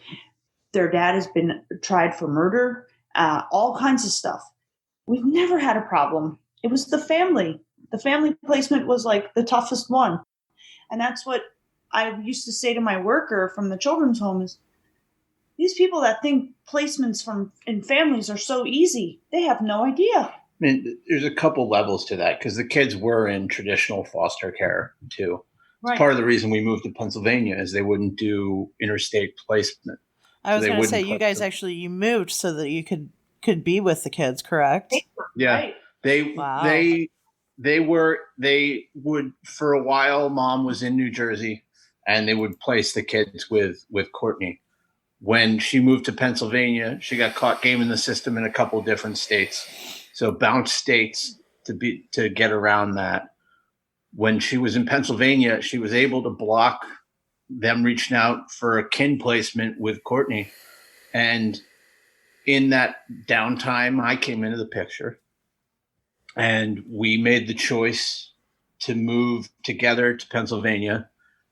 their dad has been tried for murder, all kinds of stuff. We've never had a problem. It was the family. The family placement was like the toughest one. And that's what I used to say to my worker from the children's home is, these people that think placements in families are so easy, they have no idea. I mean, there's a couple levels to that because the kids were in traditional foster care too. Right. Part of the reason we moved to Pennsylvania is they wouldn't do interstate placement. I was So they going to say, wouldn't you put guys them- actually, you moved so that you could be with the kids, correct? Yeah, Right. Wow. they would, for a while, mom was in New Jersey and they would place the kids with Courtney. When she moved to Pennsylvania, she got caught gaming the system in a couple different states. So bounced states to get around that. When she was in Pennsylvania, she was able to block them reaching out for a kin placement with Courtney. And in that downtime, I came into the picture. And we made the choice to move together to Pennsylvania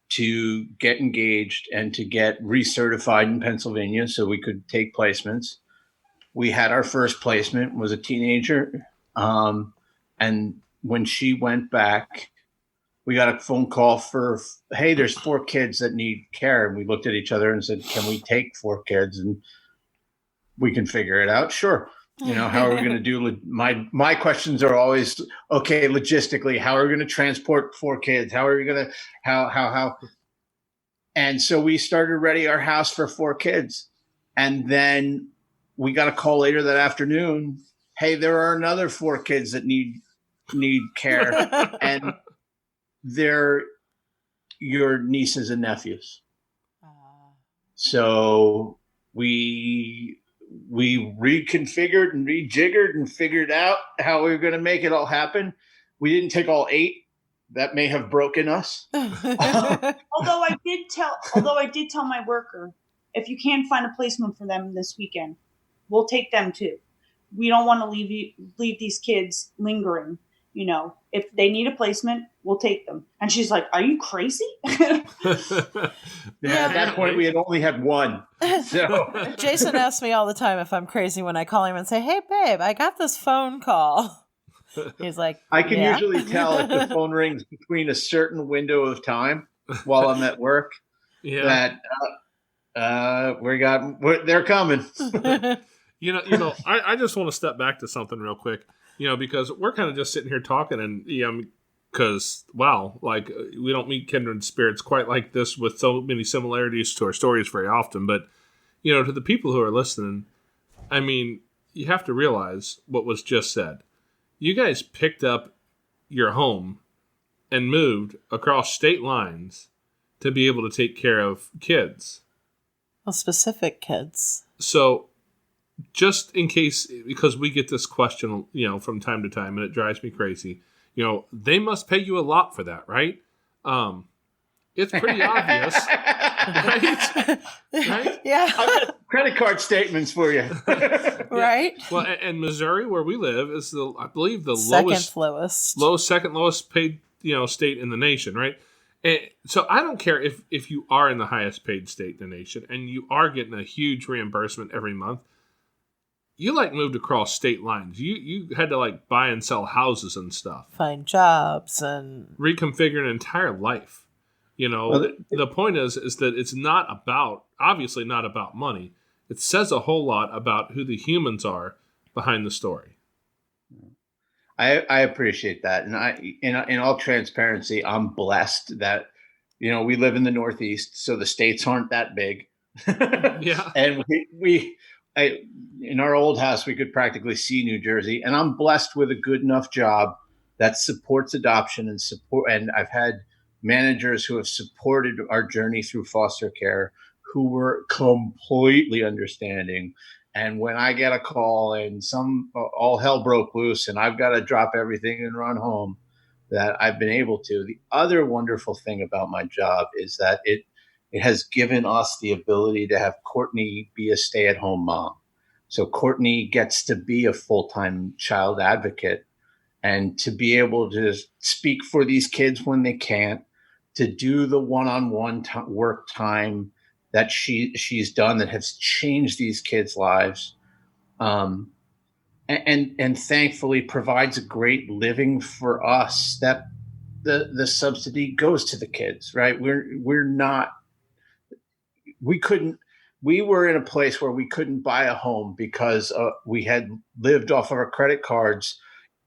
to get engaged and to get recertified in Pennsylvania so we could take placements. We had our first placement, was a teenager. And when she went back, we got a phone call for, hey, there's 4 kids that need care. And we looked at each other and said, can we take 4 kids? And we can figure it out. Sure. How are we going to do? My questions are always, okay, logistically, how are we going to transport 4 kids? How are we going to, how? And so we started ready our house for 4 kids. And then we got a call later that afternoon. Hey, there are another 4 kids that need care. And they're your nieces and nephews. So we reconfigured and rejiggered and figured out how we were going to make it all happen. We didn't take all 8. That may have broken us. Although I did tell my worker, if you can't find a placement for them this weekend, we'll take them too. We don't want to leave these kids lingering. If they need a placement, we'll take them. And she's like, are you crazy? At that point, we had only had 1. So Jason asks me all the time if I'm crazy when I call him and say, hey, babe, I got this phone call. He's like, I can yeah. usually tell if the phone rings between a certain window of time while I'm at work that they're coming. I just want to step back to something real quick. Because we're kind of just sitting here talking and, because, wow, like we don't meet kindred spirits quite like this with so many similarities to our stories very often. But, to the people who are listening, I mean, you have to realize what was just said. You guys picked up your home and moved across state lines to be able to take care of kids. Well, specific kids. So, just in case, because we get this question, from time to time, and it drives me crazy. They must pay you a lot for that, right? It's pretty obvious, right? Right? Yeah. I've got credit card statements for you. Right? Well, and Missouri, where we live, is I believe the second lowest paid, state in the nation, right? And so I don't care if you are in the highest paid state in the nation and you are getting a huge reimbursement every month. You moved across state lines. You had to buy and sell houses and stuff. Find jobs and reconfigure an entire life. The point is that it's obviously not about money. It says a whole lot about who the humans are behind the story. I appreciate that. And in all transparency, I'm blessed that, we live in the Northeast, so the states aren't that big. Yeah. And in our old house, we could practically see New Jersey, and I'm blessed with a good enough job that supports adoption and I've had managers who have supported our journey through foster care who were completely understanding. And when I get a call and all hell broke loose and I've got to drop everything and run home, that I've been able to. The other wonderful thing about my job is that it has given us the ability to have Courtney be a stay-at-home mom. So Courtney gets to be a full-time child advocate and to be able to speak for these kids when they can't, to do the one-on-one work time that she's done that has changed these kids' lives. And thankfully provides a great living for us, that the subsidy goes to the kids, right? We were in a place where we couldn't buy a home because we had lived off of our credit cards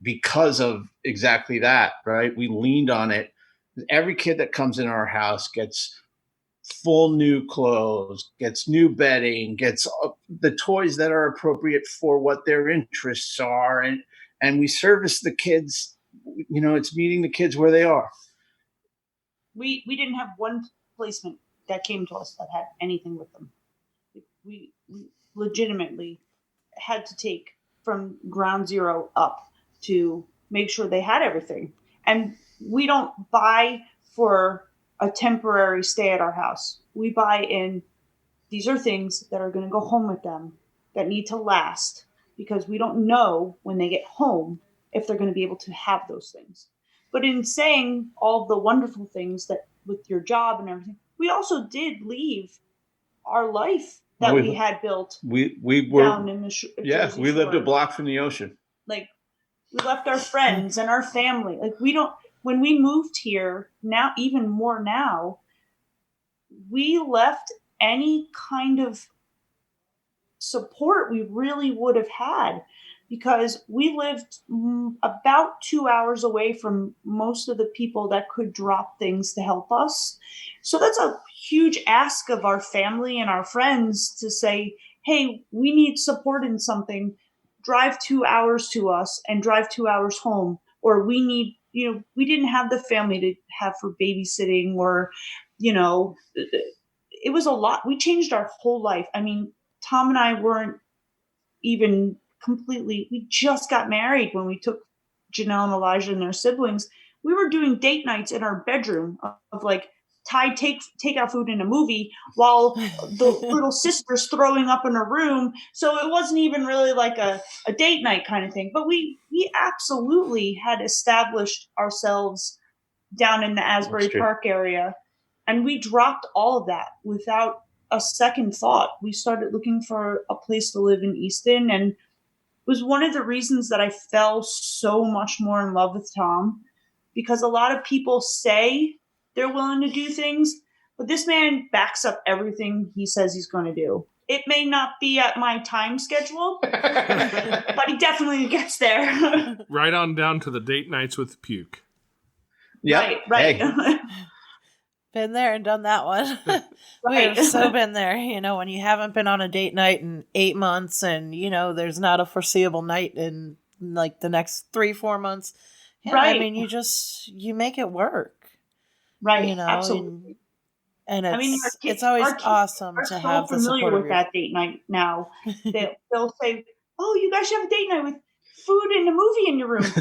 because of exactly that, right? We leaned on it. Every kid that comes in our house gets full new clothes, gets new bedding, gets the toys that are appropriate for what their interests are. And we service the kids, it's meeting the kids where they are. We didn't have one placement that came to us that had anything with them. We legitimately had to take from ground zero up to make sure they had everything. And we don't buy for a temporary stay at our house. We buy in, these are things that are going to go home with them, that need to last, because we don't know when they get home if they're going to be able to have those things. But in saying all the wonderful things that with your job and everything, we also did leave our life that we had built. We were down in the Jersey we lived Shore. a block from the ocean. Like, we left our friends and our family. Like, when we moved here, now, even more now, we left any kind of support we really would have had, because we lived about 2 hours away from most of the people that could drop things to help us. So that's a huge ask of our family and our friends to say, hey, we need support in something. Drive 2 hours to us and drive 2 hours home. Or we need, we didn't have the family to have for babysitting, or, it was a lot. We changed our whole life. I mean, Tom and I weren't even we just got married when we took Janelle and Elijah and their siblings. We were doing date nights in our bedroom of like Thai takeout food in a movie while the little sister's throwing up in her room. So it wasn't even really like a date night kind of thing. But we absolutely had established ourselves down in the Asbury Park area. And we dropped all of that without a second thought. We started looking for a place to live in Easton, and it was one of the reasons that I fell so much more in love with Tom, because a lot of people say they're willing to do things, but this man backs up everything he says he's going to do. It may not be at my time schedule, but he definitely gets there. Right on down to the date nights with puke. Yep. Right. Hey. Been there and done that one. Right. We've so been there, when you haven't been on a date night in 8 months and, there's not a foreseeable night in like the next 3-4 months. Yeah, Right. I mean, you make it work. Right. Absolutely. And it's, our it's always awesome are to so have the familiar support with of your... that date night now. They'll say, "Oh, you guys should have a date night with food and a movie in your room."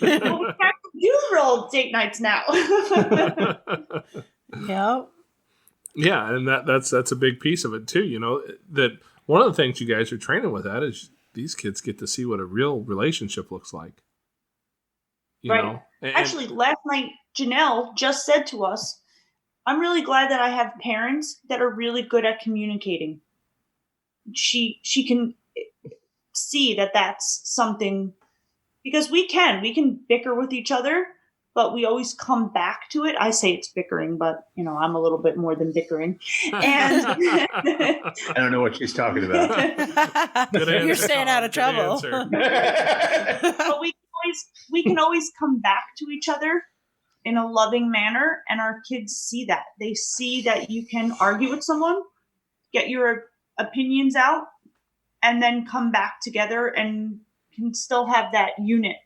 Well, we have to do real date nights now. Yep. Yeah, and that's a big piece of it too. That one of the things you guys are training with that is these kids get to see what a real relationship looks like. You right. know? Actually, last night Janelle just said to us, "I'm really glad that I have parents that are really good at communicating." She can see that that's something, because we can bicker with each other, but we always come back to it. I say it's bickering, but I'm a little bit more than bickering. And I don't know what she's talking about. Good answer, You're staying out of trouble. But we can always come back to each other in a loving manner, and our kids see that. They see that you can argue with someone, get your opinions out, and then come back together and can still have that unit.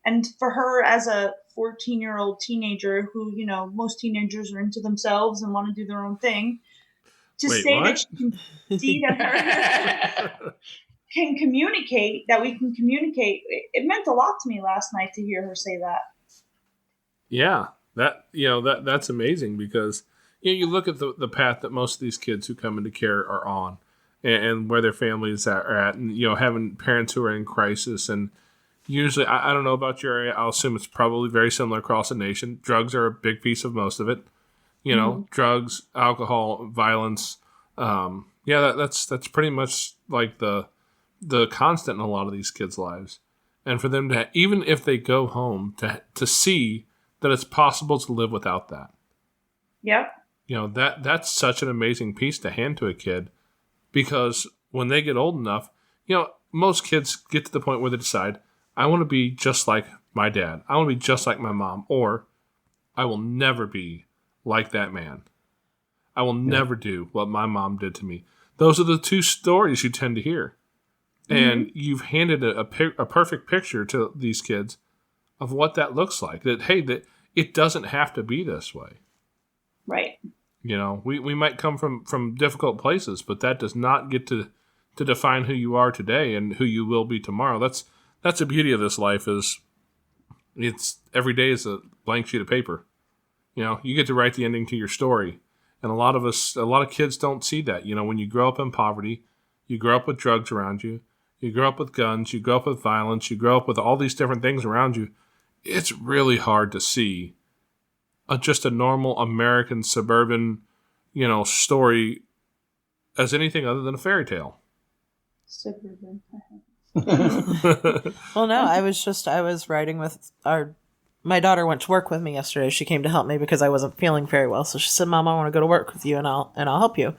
And for her, as a 14-year-old teenager who, most teenagers are into themselves and want to do their own thing. to Wait, say what? that she can see that her can communicate, that we can communicate. It meant a lot to me last night to hear her say that. Yeah, that's amazing because you look at the path that most of these kids who come into care are on, and where their families are at, and having parents who are in crisis, and usually I don't know about your area. I'll assume it's probably very similar across the nation. Drugs are a big piece of most of it. Drugs, alcohol, violence. That's pretty much like the constant in a lot of these kids' lives, and for them to even if they go home to see that it's possible to live without that. Yep. That's such an amazing piece to hand to a kid, because when they get old enough, most kids get to the point where they decide, I want to be just like my dad. I want to be just like my mom, or I will never be like that man. I will never do what my mom did to me. Those are the two stories you tend to hear. And you've handed a perfect picture to these kids of what that looks like. That it doesn't have to be this way. Right. We might come from difficult places, but that does not get to define who you are today and who you will be tomorrow. That's the beauty of this life is it's every day is a blank sheet of paper. You get to write the ending to your story. And a lot of kids don't see that. When you grow up in poverty, you grow up with drugs around you, you grow up with guns, you grow up with violence, you grow up with all these different things around you. It's really hard to see just a normal American suburban, story as anything other than a fairy tale. Suburban. Well, no, I was riding with my daughter went to work with me yesterday. She came to help me because I wasn't feeling very well. So she said, Mom, I want to go to work with you and I'll help you.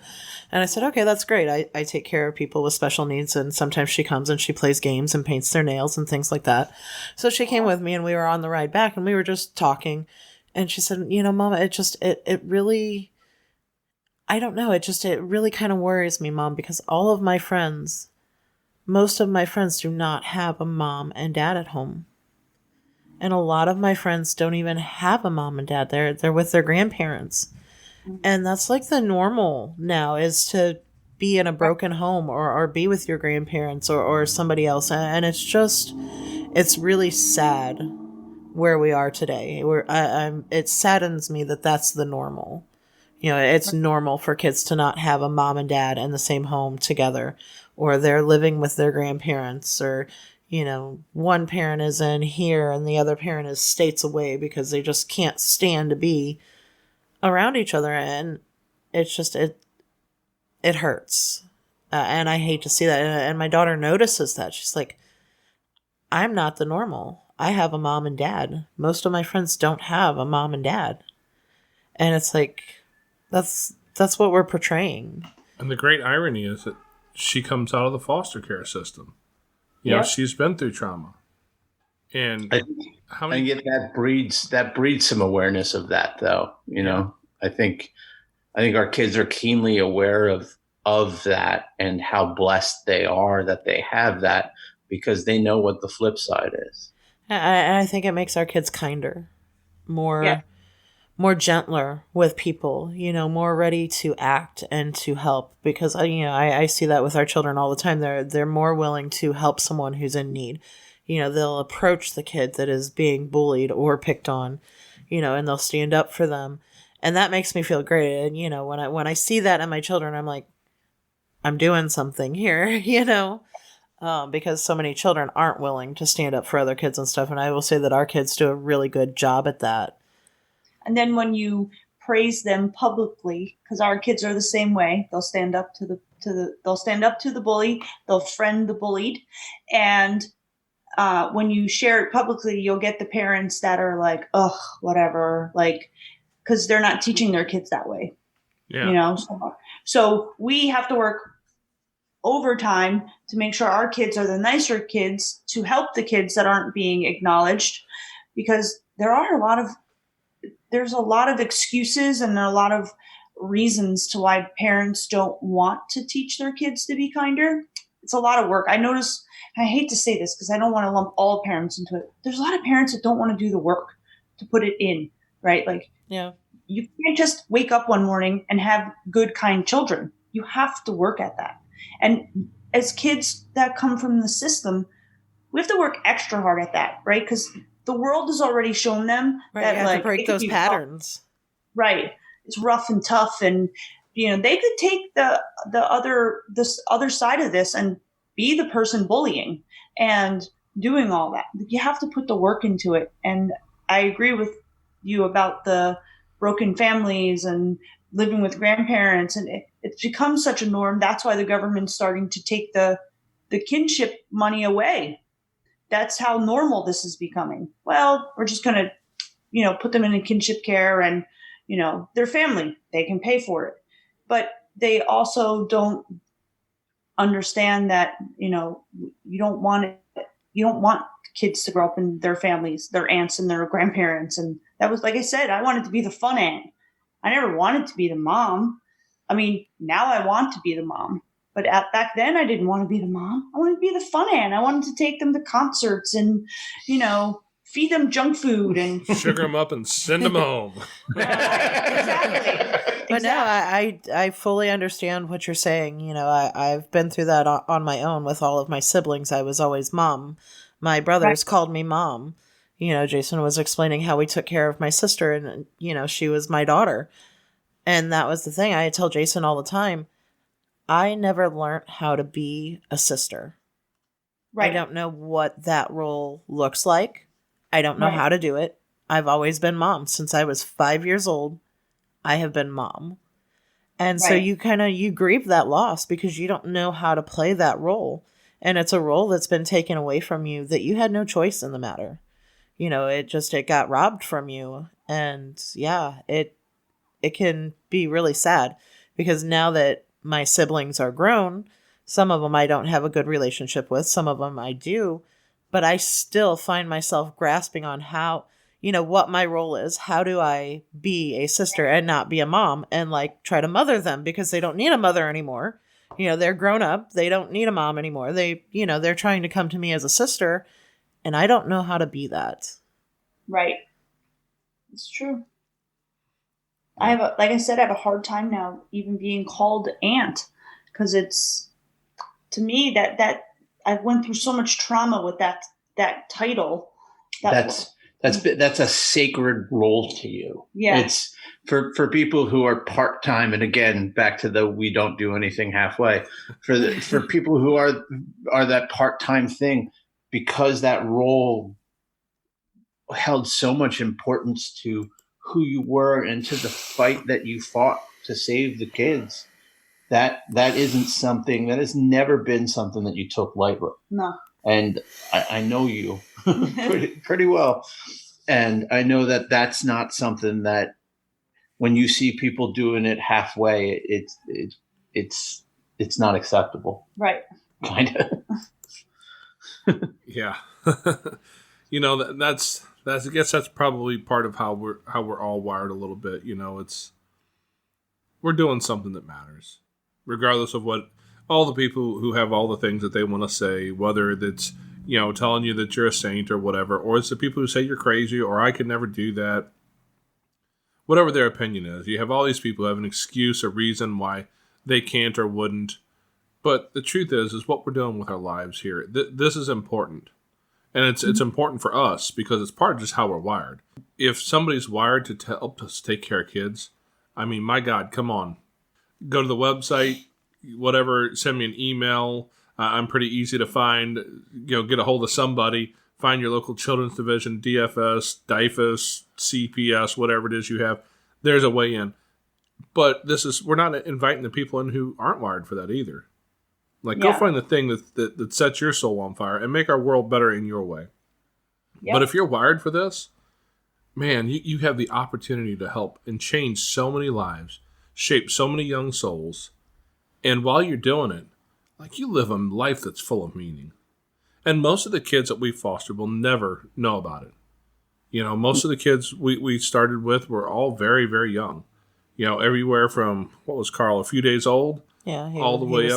And I said, okay, that's great. I take care of people with special needs. And sometimes she comes and she plays games and paints their nails and things like that. So she came with me and we were on the ride back and we were just talking. And she said, Mama, it really, I don't know. It really kind of worries me, Mom, because most of my friends do not have a mom and dad at home. And a lot of my friends don't even have a mom and dad. They're with their grandparents. And that's like the normal now, is to be in a broken home or be with your grandparents or somebody else. And it's really sad where we are today. It saddens me that that's the normal. It's normal for kids to not have a mom and dad in the same home together, or they're living with their grandparents, or one parent is in here and the other parent is states away because they just can't stand to be around each other. And it's just, it hurts. And I hate to see that. And my daughter notices that. She's like, I'm not the normal. I have a mom and dad. Most of my friends don't have a mom and dad. And it's like, that's what we're portraying. And the great irony is that she comes out of the foster care system. She's been through trauma, and I get that breeds some awareness of that, though. I think our kids are keenly aware of that and how blessed they are that they have that, because they know what the flip side is. And I think it makes our kids kinder, more gentler with people, more ready to act and to help, because I see that with our children all the time. They're more willing to help someone who's in need. They'll approach the kid that is being bullied or picked on, and they'll stand up for them. And that makes me feel great. And, when I see that in my children, I'm like, I'm doing something here, because so many children aren't willing to stand up for other kids and stuff. And I will say that our kids do a really good job at that. And then when you praise them publicly, because our kids are the same way, they'll stand up to the bully, they'll friend the bullied, and when you share it publicly, you'll get the parents that are like, ugh, whatever, like, because they're not teaching their kids that way. Yeah. So we have to work overtime to make sure our kids are the nicer kids, to help the kids that aren't being acknowledged, because there's a lot of excuses and a lot of reasons to why parents don't want to teach their kids to be kinder. It's a lot of work. I notice, I hate to say this because I don't want to lump all parents into it. There's a lot of parents that don't want to do the work to put it in, right? Like, yeah, You can't just wake up one morning and have good, kind children. You have to work at that. And as kids that come from the system, we have to work extra hard at that, right? Because the world has already shown them that, You have like, to break it could those be patterns. right. It's rough and tough, and they could take this other side of this and be the person bullying and doing all that. You have to put the work into it. And I agree with you about the broken families and living with grandparents, and it's become such a norm. That's why the government's starting to take the kinship money away. That's how normal this is becoming. Well, we're just going to, put them in a kinship care, and, their family, they can pay for it. But they also don't understand that, you don't want kids to grow up in their families, their aunts and their grandparents. And that was, like I said, I wanted to be the fun aunt. I never wanted to be the mom. I mean, now I want to be the mom. But back then, I didn't want to be the mom. I wanted to be the fun aunt. I wanted to take them to concerts and, feed them junk food and sugar them up and send them home. Exactly. But no, I fully understand what you're saying. I've been through that on my own with all of my siblings. I was always mom. My brothers called me mom. Jason was explaining how we took care of my sister, and, she was my daughter. And that was the thing. I tell Jason all the time, I never learned how to be a sister. Right. I don't know what that role looks like. I don't know how to do it. I've always been mom. Since I was 5 years old, I have been mom. And so you grieve that loss because you don't know how to play that role. And it's a role that's been taken away from you that you had no choice in the matter. It got robbed from you. And yeah, it can be really sad because now that my siblings are grown, some of them I don't have a good relationship with, some of them I do, but I still find myself grasping on how, what my role is. How do I be a sister and not be a mom and try to mother them because they don't need a mother anymore. They're grown up. They don't need a mom anymore. They're trying to come to me as a sister, and I don't know how to be that. Right. It's true. Like I said, I have a hard time now even being called aunt because it's, to me, that I went through so much trauma with that title. That's a sacred role to you. Yeah. It's for people who are part-time. And again, back to we don't do anything halfway for people who are that part-time thing, because that role held so much importance to who you were and to the fight that you fought to save the kids. That isn't something that has never been something that you took lightly. No. And I know you pretty well. And I know that that's not something that when you see people doing it halfway, it's not acceptable. Right. Kind of. Yeah. That's I guess that's probably part of how we're all wired a little bit. We're doing something that matters, regardless of what all the people who have all the things that they want to say, whether it's, telling you that you're a saint or whatever, or it's the people who say you're crazy or I could never do that. Whatever their opinion is, you have all these people who have an excuse, a reason why they can't or wouldn't. But the truth is what we're doing with our lives here. This is important. And it's important for us because it's part of just how we're wired. If somebody's wired to help us take care of kids, I mean, my God, come on. Go to the website, whatever, send me an email. I'm pretty easy to find. Get a hold of somebody. Find your local children's division, DFS, DIFAS, CPS, whatever it is you have. There's a way in. But we're not inviting the people in who aren't wired for that either. Go find the thing that sets your soul on fire and make our world better in your way. Yep. But if you're wired for this, man, you have the opportunity to help and change so many lives, shape so many young souls. And while you're doing it, you live a life that's full of meaning. And most of the kids that we foster will never know about it. Most of the kids we started with were all very, very young. Everywhere from, what was Carl, a few days old? Yeah, all the way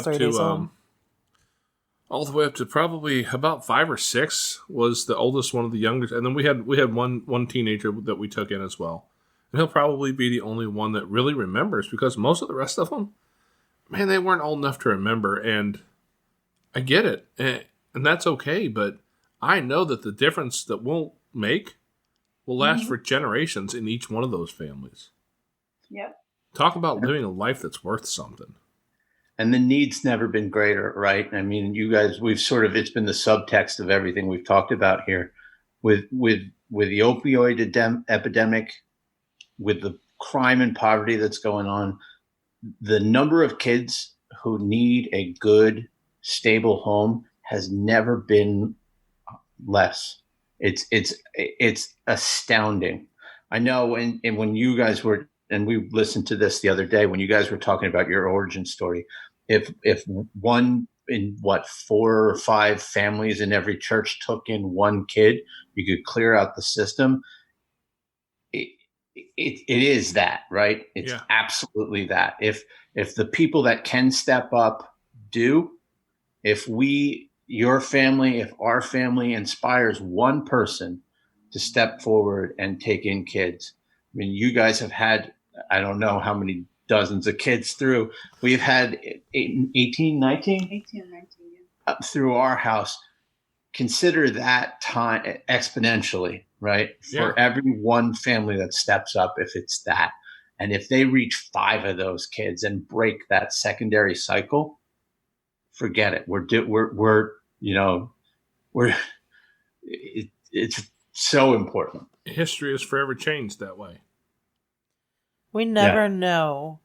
up to probably about 5 or 6 was the oldest one of the youngest, and then we had one teenager that we took in as well, And he'll probably be the only one that really remembers, because most of the rest of them, man, they weren't old enough to remember. And I get it. And that's okay. But I know that the difference that we'll make will last for generations in each one of those families. Yep. Talk about living a life that's worth something. And the need's never been greater, right? I mean, you guys, it's been the subtext of everything we've talked about here with the opioid epidemic, with the crime and poverty that's going on. The number of kids who need a good, stable home has never been less. It's astounding. I know when you guys were, and we listened to this the other day, when you guys were talking about your origin story, if one in 4 or 5 families in every church took in one kid, you could clear out the system. It is that, right? It's absolutely that. If the people that can step up do, if your family, if our family inspires one person to step forward and take in kids. I mean, you guys have had, I don't know how many dozens of kids through. We've had 18, 19 through our house. Consider that time exponentially, right? For every one family that steps up, if it's that. And if they reach 5 of those kids and break that secondary cycle, forget it. It's so important. History is forever changed that way. We never know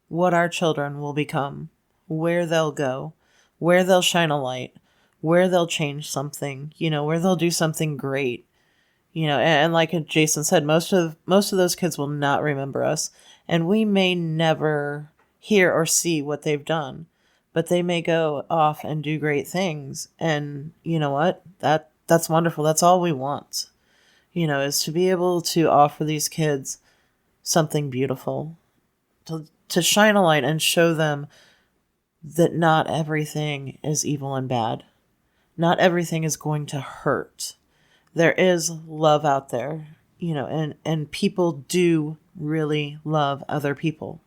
what our children will become, where they'll go, where they'll shine a light, where they'll change something, where they'll do something great. And like Jason said, most of those kids will not remember us, and we may never hear or see what they've done, but they may go off and do great things. And you know what? That's wonderful. That's all we want, is to be able to offer these kids something beautiful, to shine a light and show them that not everything is evil and bad. Not everything is going to hurt. There is love out there, and people do really love other people,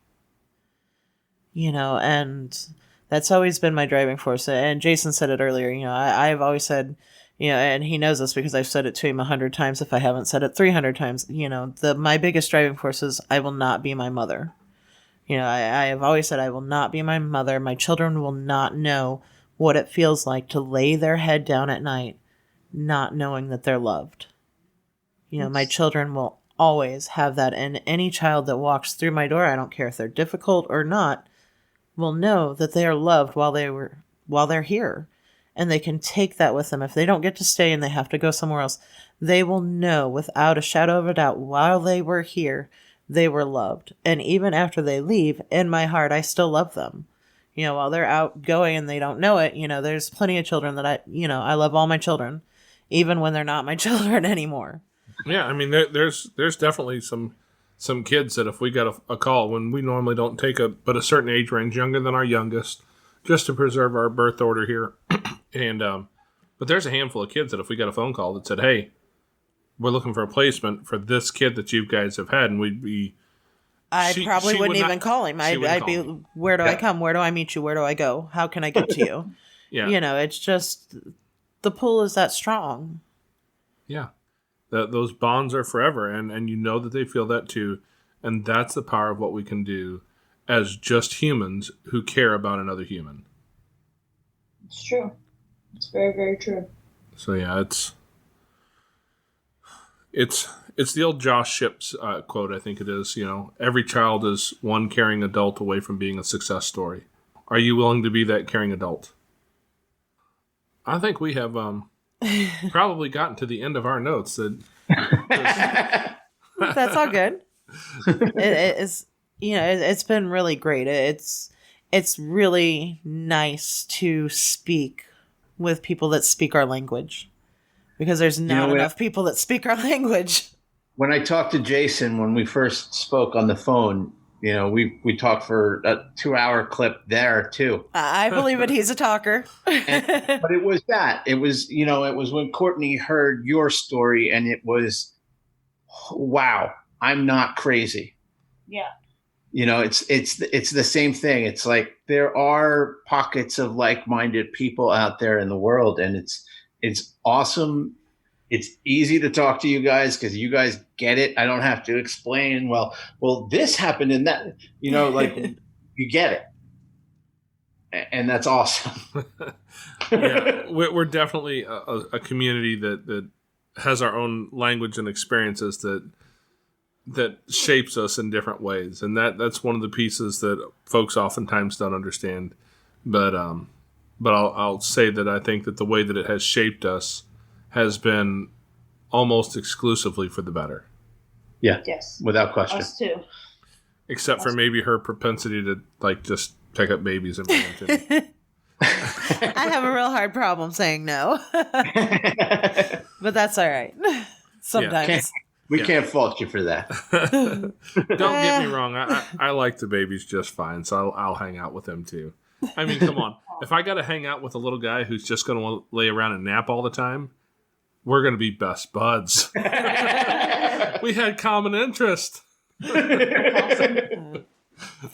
and that's always been my driving force. And Jason said it earlier, I've always said, and he knows this because I've said it to him 100 times if I haven't said it 300 times, my biggest driving force is I will not be my mother. I have always said I will not be my mother. My children will not know what it feels like to lay their head down at night not knowing that they're loved. My children will always have that, and any child that walks through my door, I don't care if they're difficult or not, will know that they are loved while they're here. And they can take that with them. If they don't get to stay and they have to go somewhere else, they will know without a shadow of a doubt while they were here, they were loved. And even after they leave, in my heart, I still love them. While they're out going and they don't know it, there's plenty of children that I love all my children, even when they're not my children anymore. Yeah, I mean, there's definitely some kids that if we got a call, when we normally don't take but a certain age range younger than our youngest, just to preserve our birth order here. And but there's a handful of kids that if we got a phone call that said, hey, we're looking for a placement for this kid that you guys have had, and we'd be... I probably wouldn't even call him. I'd be, where do I come? Where do I meet you? Where do I go? How can I get to you? It's just, the pull is that strong. Yeah. Those bonds are forever, and you know that they feel that too. And that's the power of what we can do as just humans who care about another human. It's true. It's very, very true. So yeah, it's the old Josh Ships quote, I think it is. Every child is one caring adult away from being a success story. Are you willing to be that caring adult? I think we have probably gotten to the end of our notes. That's all good. It's been really great. It's really nice to speak with people that speak our language, because there's not enough people that speak our language. When I talked to Jason, when we first spoke on the phone, we talked for a 2-hour clip there too. I believe it. He's a talker. But it was that. It was when Courtney heard your story, and it was, wow. I'm not crazy. Yeah. You know, it's the same thing. It's like there are pockets of like-minded people out there in the world, and it's awesome. It's easy to talk to you guys because you guys get it. I don't have to explain. Well, this happened in that. You know, like you get it, and that's awesome. Yeah, we're definitely a community that has our own language and experiences that shapes us in different ways, and that's one of the pieces that folks oftentimes don't understand. But I'll say that I think that the way that it has shaped us has been almost exclusively for the better. Yeah, Yes. without question. Us too. Except for maybe her propensity to like just pick up babies and bring them to me. I have a real hard problem saying no. But that's all right. Sometimes. We can't fault you for that. Don't get me wrong. I like the babies just fine, so I'll hang out with them too. I mean, come on. If I got to hang out with a little guy who's just going to lay around and nap all the time, we're going to be best buds. We had common interest.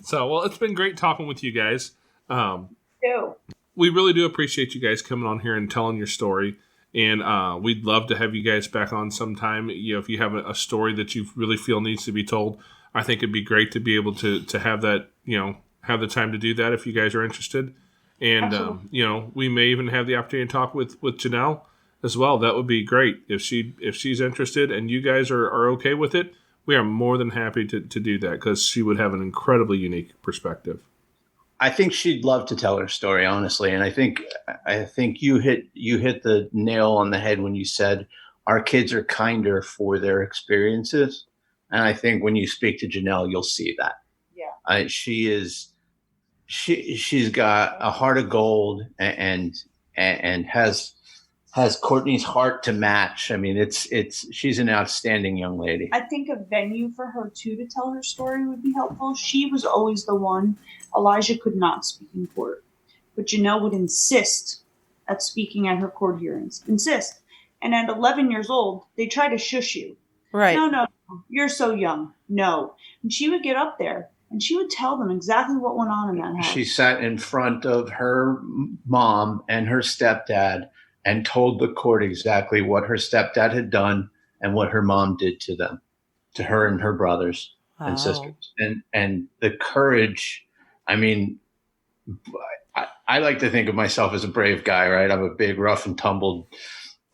So, well, it's been great talking with you guys. We really do appreciate you guys coming on here and telling your story. And we'd love to have you guys back on sometime. You know, if you have a story that you really feel needs to be told, I think it'd be great to be able to have that, you know, have the time to do that if you guys are interested. And, you know, we may even have the opportunity to talk with Janelle as well. That would be great. If she's interested and you guys are okay with it, we are more than happy to do that because she would have an incredibly unique perspective. I think she'd love to tell her story, honestly. And I think you hit the nail on the head when you said our kids are kinder for their experiences. And I think when you speak to Janelle, you'll see that. Yeah. She's got a heart of gold and has Courtney's heart to match. I mean, she's an outstanding young lady. I think a venue for her too to tell her story would be helpful. She was always the one. Elijah could not speak in court, but Janelle would insist at speaking at her court hearings. Insist. And at 11 years old, they try to shush you. Right. No, you're so young. No. And she would get up there and she would tell them exactly what went on in that house. She sat in front of her mom and her stepdad and told the court exactly what her stepdad had done and what her mom did to them, to her and her brothers and sisters. And the courage, I mean, I like to think of myself as a brave guy, right? I'm a big, rough and tumbled,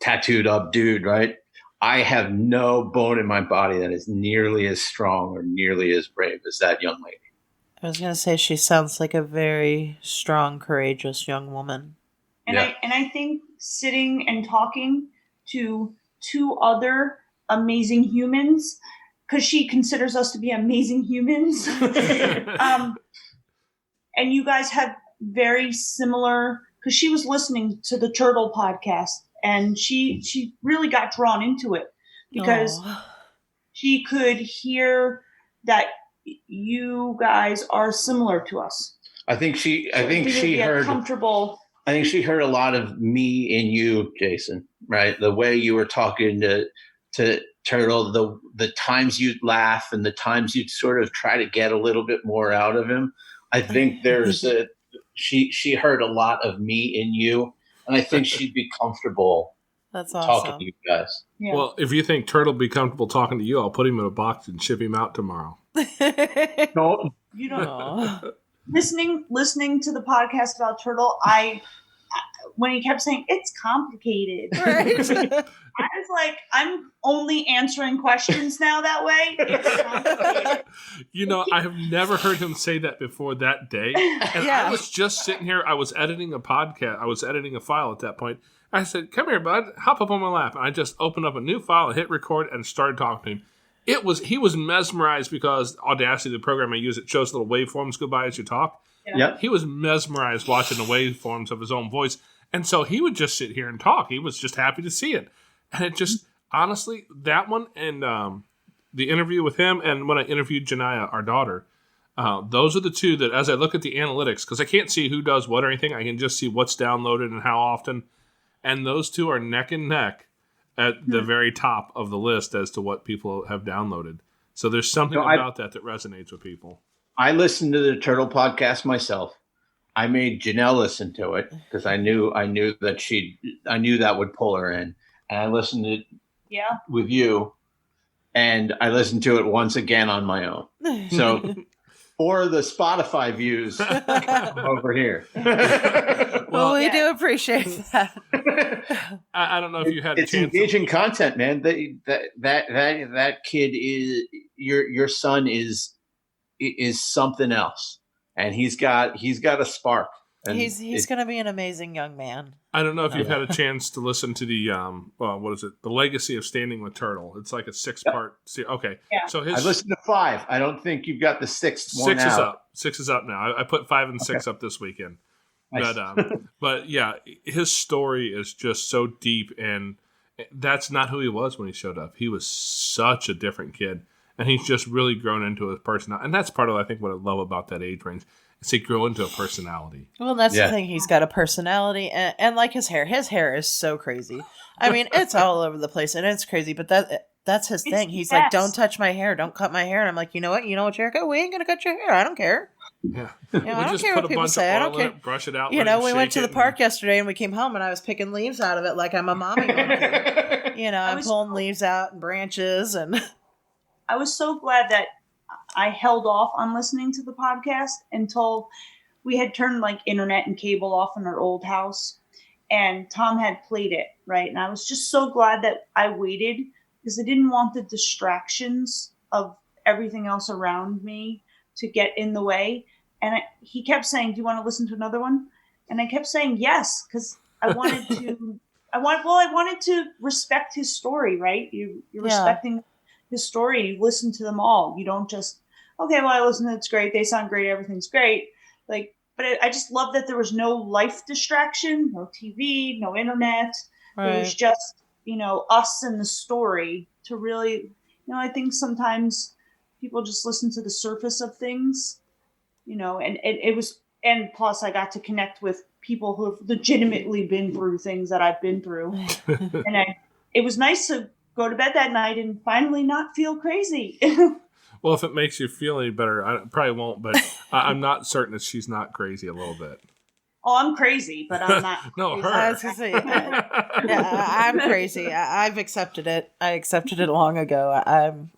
tattooed up dude, right? I have no bone in my body that is nearly as strong or nearly as brave as that young lady. I was going to say she sounds like a very strong, courageous young woman. And I think sitting and talking to two other amazing humans, because she considers us to be amazing humans, and you guys have very similar, because she was listening to the Turtle podcast, and she really got drawn into it because she could hear that you guys are similar to us. I think she heard comfortable. I think she heard a lot of me in you, Jason, right? The way you were talking to Turtle, the times you'd laugh and the times you'd sort of try to get a little bit more out of him. I think she heard a lot of me in you, and I think she'd be comfortable talking to you guys. Yeah. Well, if you think Turtle would be comfortable talking to you, I'll put him in a box and ship him out tomorrow. No. You don't know. Listening to the podcast about Turtle, when he kept saying it's complicated, right? I was like, I'm only answering questions now that way. It's complicated. You know, I have never heard him say that before that day. And I was just sitting here. I was editing a podcast. I was editing a file at that point. I said, "Come here, bud. Hop up on my lap." And I just opened up a new file, hit record, and started talking to him. He was mesmerized because Audacity, the program I use, it shows little waveforms go by as you talk. Yep. He was mesmerized watching the waveforms of his own voice. And so he would just sit here and talk. He was just happy to see it. And it just, honestly, that one and the interview with him and when I interviewed Janaya, our daughter, those are the two that as I look at the analytics, because I can't see who does what or anything, I can just see what's downloaded and how often. And those two are neck and neck at the very top of the list as to what people have downloaded. So there's something No, about that resonates with people. I listened to the Turtle podcast myself. I made Janelle listen to it because I knew that would pull her in. And I listened to it with you, and I listened to it once again on my own. So for the Spotify views, come over here. Well, we do appreciate that. I don't know if you had a it's chance. Engaging content, man. That kid is your son is something else, and he's got a spark. And he's going to be an amazing young man. I don't know if you've had a chance to listen to the what is it? The Legacy of Standing with Turtle. It's like a 6-part series. Okay, so I listened to 5. I don't think you've got the 6th one. 6 is up. 6 is up now. I put 5 and 6 up this weekend. Nice. But yeah, his story is just so deep, and that's not who he was when he showed up. He was such a different kid, and he's just really grown into his personality. And that's part of, I think, what I love about that age range. He grow into a personality. Well, that's the thing. He's got a personality, and like his hair. His hair is so crazy. I mean, it's all over the place, and it's crazy. But that's his thing. He's like, "Don't touch my hair. Don't cut my hair." And I'm like, you know what? You know what, Jericho? We ain't gonna cut your hair. I don't care. Yeah. You know, I don't care what people say. I don't care. Brush it out. You know, we went to the park yesterday, and we came home, and I was picking leaves out of it like I'm a mommy monkey. You know, I'm pulling leaves out and branches, and I was so glad that I held off on listening to the podcast until we had turned like internet and cable off in our old house, and Tom had played it, right? And I was just so glad that I waited because I didn't want the distractions of everything else around me to get in the way. And he kept saying, "Do you want to listen to another one?" And I kept saying yes, because I wanted to. I wanted to respect his story, right? You're respecting his story. You listen to them all. You don't just, okay, well, I listen, it's great. They sound great. Everything's great. Like, but I just love that there was no life distraction, no TV, no internet. Right. It was just, us and the story to really, I think sometimes people just listen to the surface of things, and it was, and plus I got to connect with people who have legitimately been through things that I've been through. And it was nice to go to bed that night and finally not feel crazy. Well, if it makes you feel any better, I probably won't, but I'm not certain that she's not crazy a little bit. Oh, I'm crazy, but I'm not. No, her. I was gonna say, I'm crazy. I've accepted it. I accepted it long ago.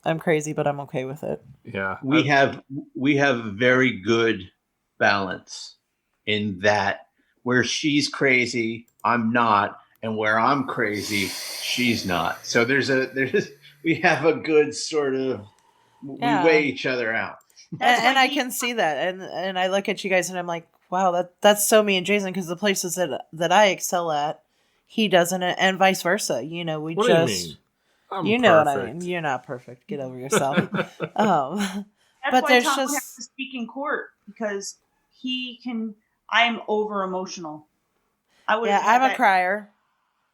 I'm crazy, but I'm okay with it. Yeah, we have very good balance in that where she's crazy, I'm not, and where I'm crazy, she's not. So we have a good sort of. We weigh each other out. And I can see that. And I look at you guys and I'm like, wow, that's so me and Jason, because the places that I excel at, he doesn't, and vice versa. What do you mean? You know what I mean. You're not perfect. Get over yourself. That's but why there's Tom just has to speak in court, because I'm over emotional. I'm a crier.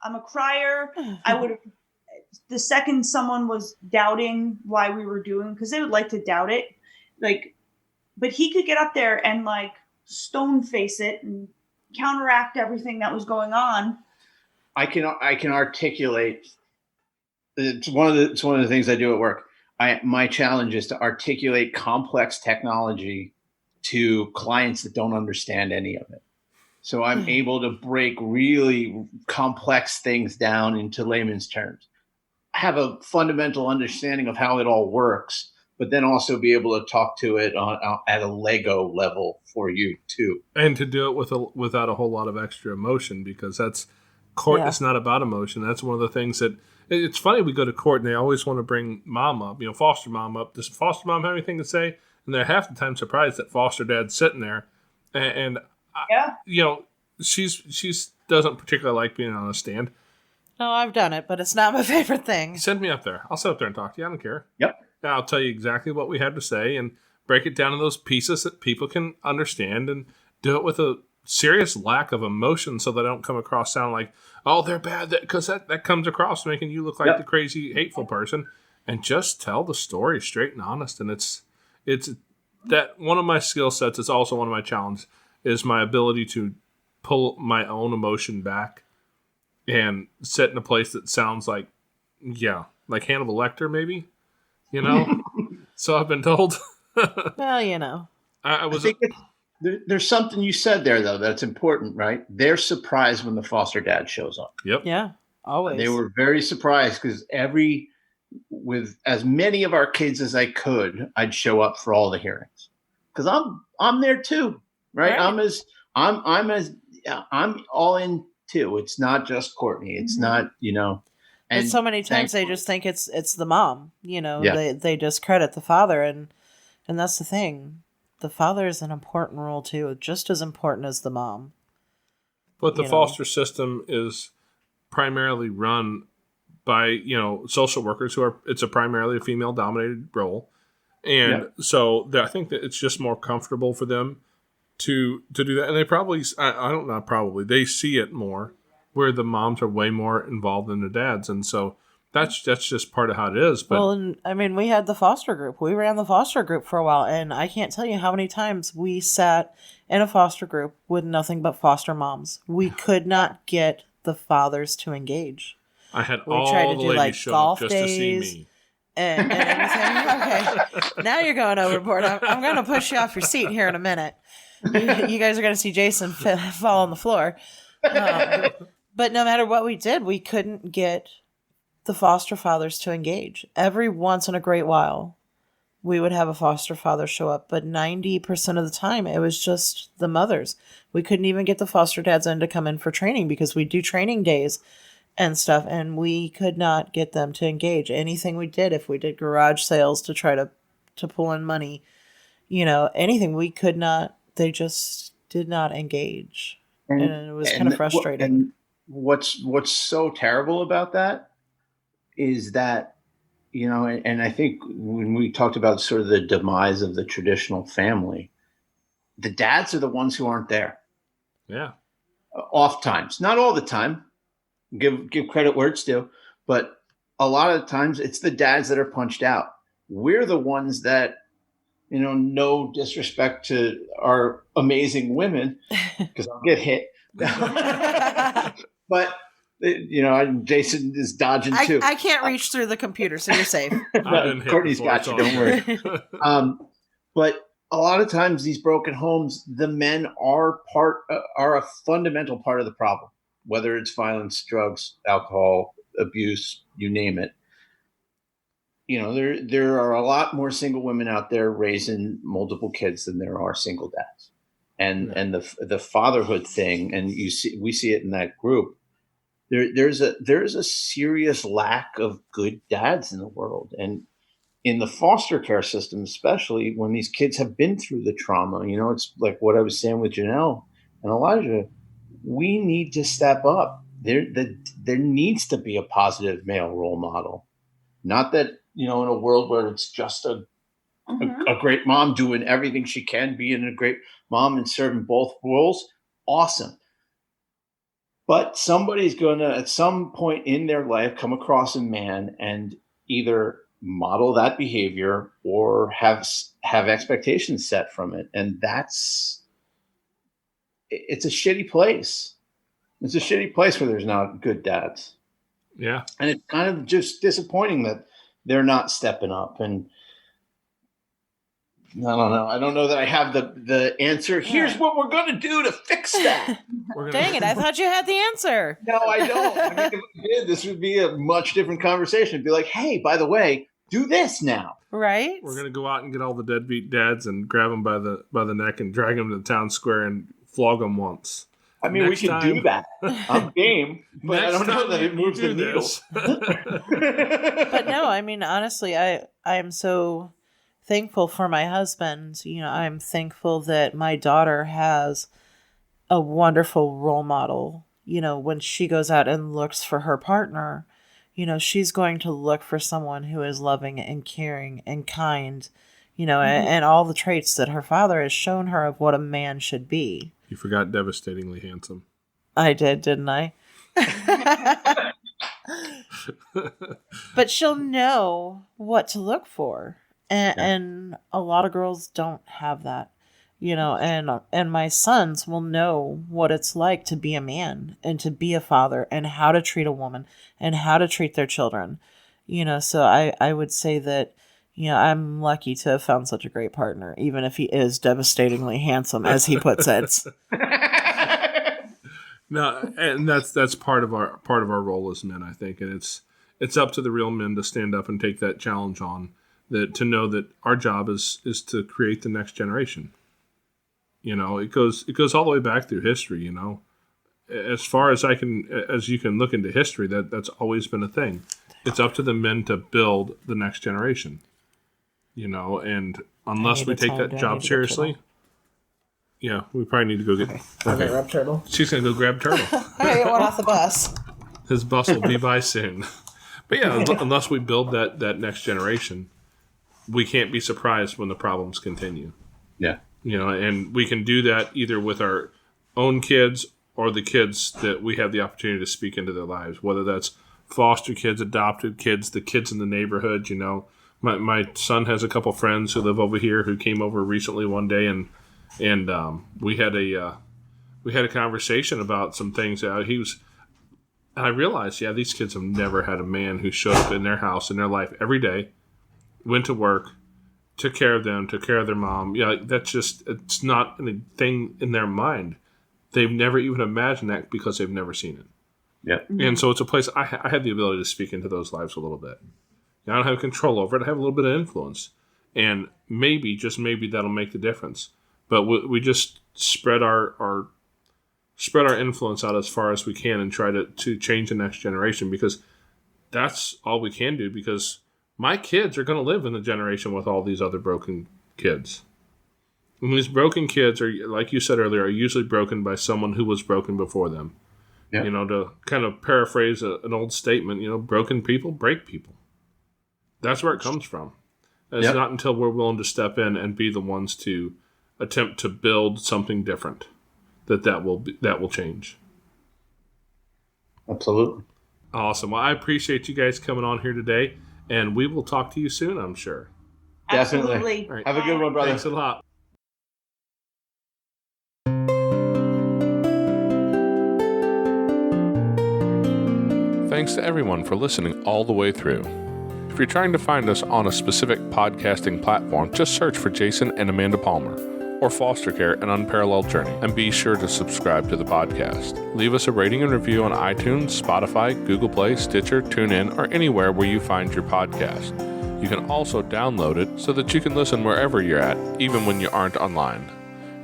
I'm a crier. I would have. The second someone was doubting why we were doing, because they would like to doubt it, but he could get up there and stone face it and counteract everything that was going on. I can articulate. It's one of the things I do at work. My challenge is to articulate complex technology to clients that don't understand any of it. So I'm able to break really complex things down into layman's terms. I have a fundamental understanding of how it all works, but then also be able to talk to it at a Lego level for you too. And to do it without a whole lot of extra emotion, because that's court. Yeah. It's not about emotion. That's one of the things that it's funny. We go to court and they always want to bring mom up, foster mom up. Does foster mom have anything to say? And they're half the time surprised that foster dad's sitting there. And she's doesn't particularly like being on a stand. No, I've done it, but it's not my favorite thing. Send me up there. I'll sit up there and talk to you. I don't care. Yep. And I'll tell you exactly what we had to say and break it down in those pieces that people can understand, and do it with a serious lack of emotion so they don't come across sound like, oh, they're bad, because that comes across making you look like the crazy, hateful person. And just tell the story straight and honest. And it's that one of my skill sets is also one of my challenges, is my ability to pull my own emotion back and sit in a place that sounds like Hannibal Lecter, maybe, So I've been told. Well, you know. I I was. think there's something you said there, though, that's important, right? They're surprised when the foster dad shows up. Yep. Yeah, always. They were very surprised because with as many of our kids as I could, I'd show up for all the hearings because I'm there too, right? Right. I'm all in too. It's not just Courtney. It's not, And so many times they just think it's the mom. They discredit the father, and that's the thing. The father is an important role too, just as important as the mom. But the foster system is primarily run by social workers it's a primarily a female dominated role, and so I think that it's just more comfortable for them to do that, and they probably they see it more where the moms are way more involved than the dads, and so that's just part of how it is. But we had the foster group. We ran the foster group for a while, and I can't tell you how many times we sat in a foster group with nothing but foster moms. We could not get the fathers to engage. I had we all tried to the do ladies like show golf up just days to see me. and everything. Okay, now you're going overboard. I'm going to push you off your seat here in a minute. You guys are going to see Jason fall on the floor. But no matter what we did, we couldn't get the foster fathers to engage. Every once in a great while, we would have a foster father show up, but 90% of the time, it was just the mothers. We couldn't even get the foster dads in to come in for training because we do training days and stuff, and we could not get them to engage. Anything we did, if we did garage sales to try to pull in money, anything, we could not. They just did not engage, and it was kind of frustrating. And what's so terrible about that is that, and I think when we talked about sort of the demise of the traditional family, the dads are the ones who aren't there. Yeah. Oftentimes, not all the time. Give credit where it's due, but a lot of times it's the dads that are punched out. We're the ones that, no disrespect to our amazing women, because I'll get hit. But Jason is dodging too. I can't reach through the computer, so you're safe. Courtney's got you. Don't worry. But a lot of times, these broken homes, the men are a fundamental part of the problem. Whether it's violence, drugs, alcohol, abuse, you name it. There are a lot more single women out there raising multiple kids than there are single dads. And the fatherhood thing, and we see it in that group. There's a serious lack of good dads in the world, and in the foster care system, especially when these kids have been through the trauma. It's like what I was saying with Janelle and Elijah. We need to step up. There needs to be a positive male role model. Not that, in a world where it's just a great mom doing everything she can, being a great mom and serving both roles. Awesome. But somebody's going to, at some point in their life, come across a man and either model that behavior or have expectations set from it. And it's a shitty place. It's a shitty place where there's not good dads. Yeah. And it's kind of just disappointing that they're not stepping up. And I don't know. I don't know that I have the answer. Here's what we're going to do to fix that. Dang it. I thought you had the answer. No, I don't. I mean, if we did, this would be a much different conversation. It'd be like, hey, by the way, do this now. Right. We're going to go out and get all the deadbeat dads and grab them by the neck and drag them to the town square and flog them once. I mean, we could do that. I'm game, but I don't know that it moves the needle. But no, I mean, honestly, I am so thankful for my husband. I'm thankful that my daughter has a wonderful role model. When she goes out and looks for her partner, she's going to look for someone who is loving and caring and kind, and all the traits that her father has shown her of what a man should be. You forgot devastatingly handsome. I did, didn't I? But she'll know what to look for. And a lot of girls don't have that, and my sons will know what it's like to be a man and to be a father and how to treat a woman and how to treat their children. So I would say that, Yeah, I'm lucky to have found such a great partner, even if he is devastatingly handsome, as he puts it. No, and that's part of our role as men, I think, and it's up to the real men to stand up and take that challenge on, that to know that our job is to create the next generation. It goes all the way back through history. As far as you can look into history, that's always been a thing. It's up to the men to build the next generation. And unless we take that job seriously. Yeah, we probably need to go get... Okay. Grab Turtle. She's going to go grab Turtle. I get one off the bus. His bus will be by soon. But yeah, unless we build that next generation, we can't be surprised when the problems continue. Yeah. And we can do that either with our own kids or the kids that we have the opportunity to speak into their lives, whether that's foster kids, adopted kids, the kids in the neighborhood. My son has a couple friends who live over here who came over recently one day, and we had a conversation about some things. And I realized, these kids have never had a man who showed up in their house, in their life every day, went to work, took care of them, took care of their mom. It's not a thing in their mind. They've never even imagined that because they've never seen it. Yeah. And so it's a place I have the ability to speak into those lives a little bit. I don't have control over it. I have a little bit of influence. And maybe, just maybe, that'll make the difference. But we just spread our influence out as far as we can and try to change the next generation, because that's all we can do, because my kids are going to live in the generation with all these other broken kids. And these broken kids are, like you said earlier, are usually broken by someone who was broken before them. Yeah. To kind of paraphrase an old statement, broken people break people. That's where it comes from. It's not until we're willing to step in and be the ones to attempt to build something different that will change. Absolutely. Awesome. Well, I appreciate you guys coming on here today, and we will talk to you soon, I'm sure. Definitely. Absolutely. All right. Have a good one, brother. Thanks a lot. Thanks to everyone for listening all the way through. If you're trying to find us on a specific podcasting platform, just search for Jason and Amanda Palmer or Foster Care, An Unparalleled Journey, and be sure to subscribe to the podcast. Leave us a rating and review on iTunes, Spotify, Google Play, Stitcher, TuneIn, or anywhere where you find your podcast. You can also download it so that you can listen wherever you're at, even when you aren't online.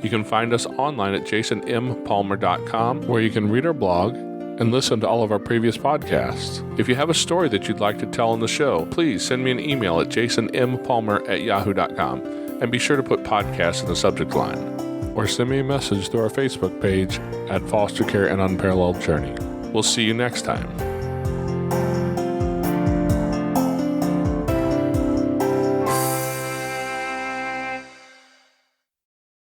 You can find us online at jasonmpalmer.com, where you can read our blog and listen to all of our previous podcasts. If you have a story that you'd like to tell on the show, please send me an email at jasonmpalmer@yahoo.com, and be sure to put podcast in the subject line. Or send me a message through our Facebook page at Foster Care and Unparalleled Journey. We'll see you next time.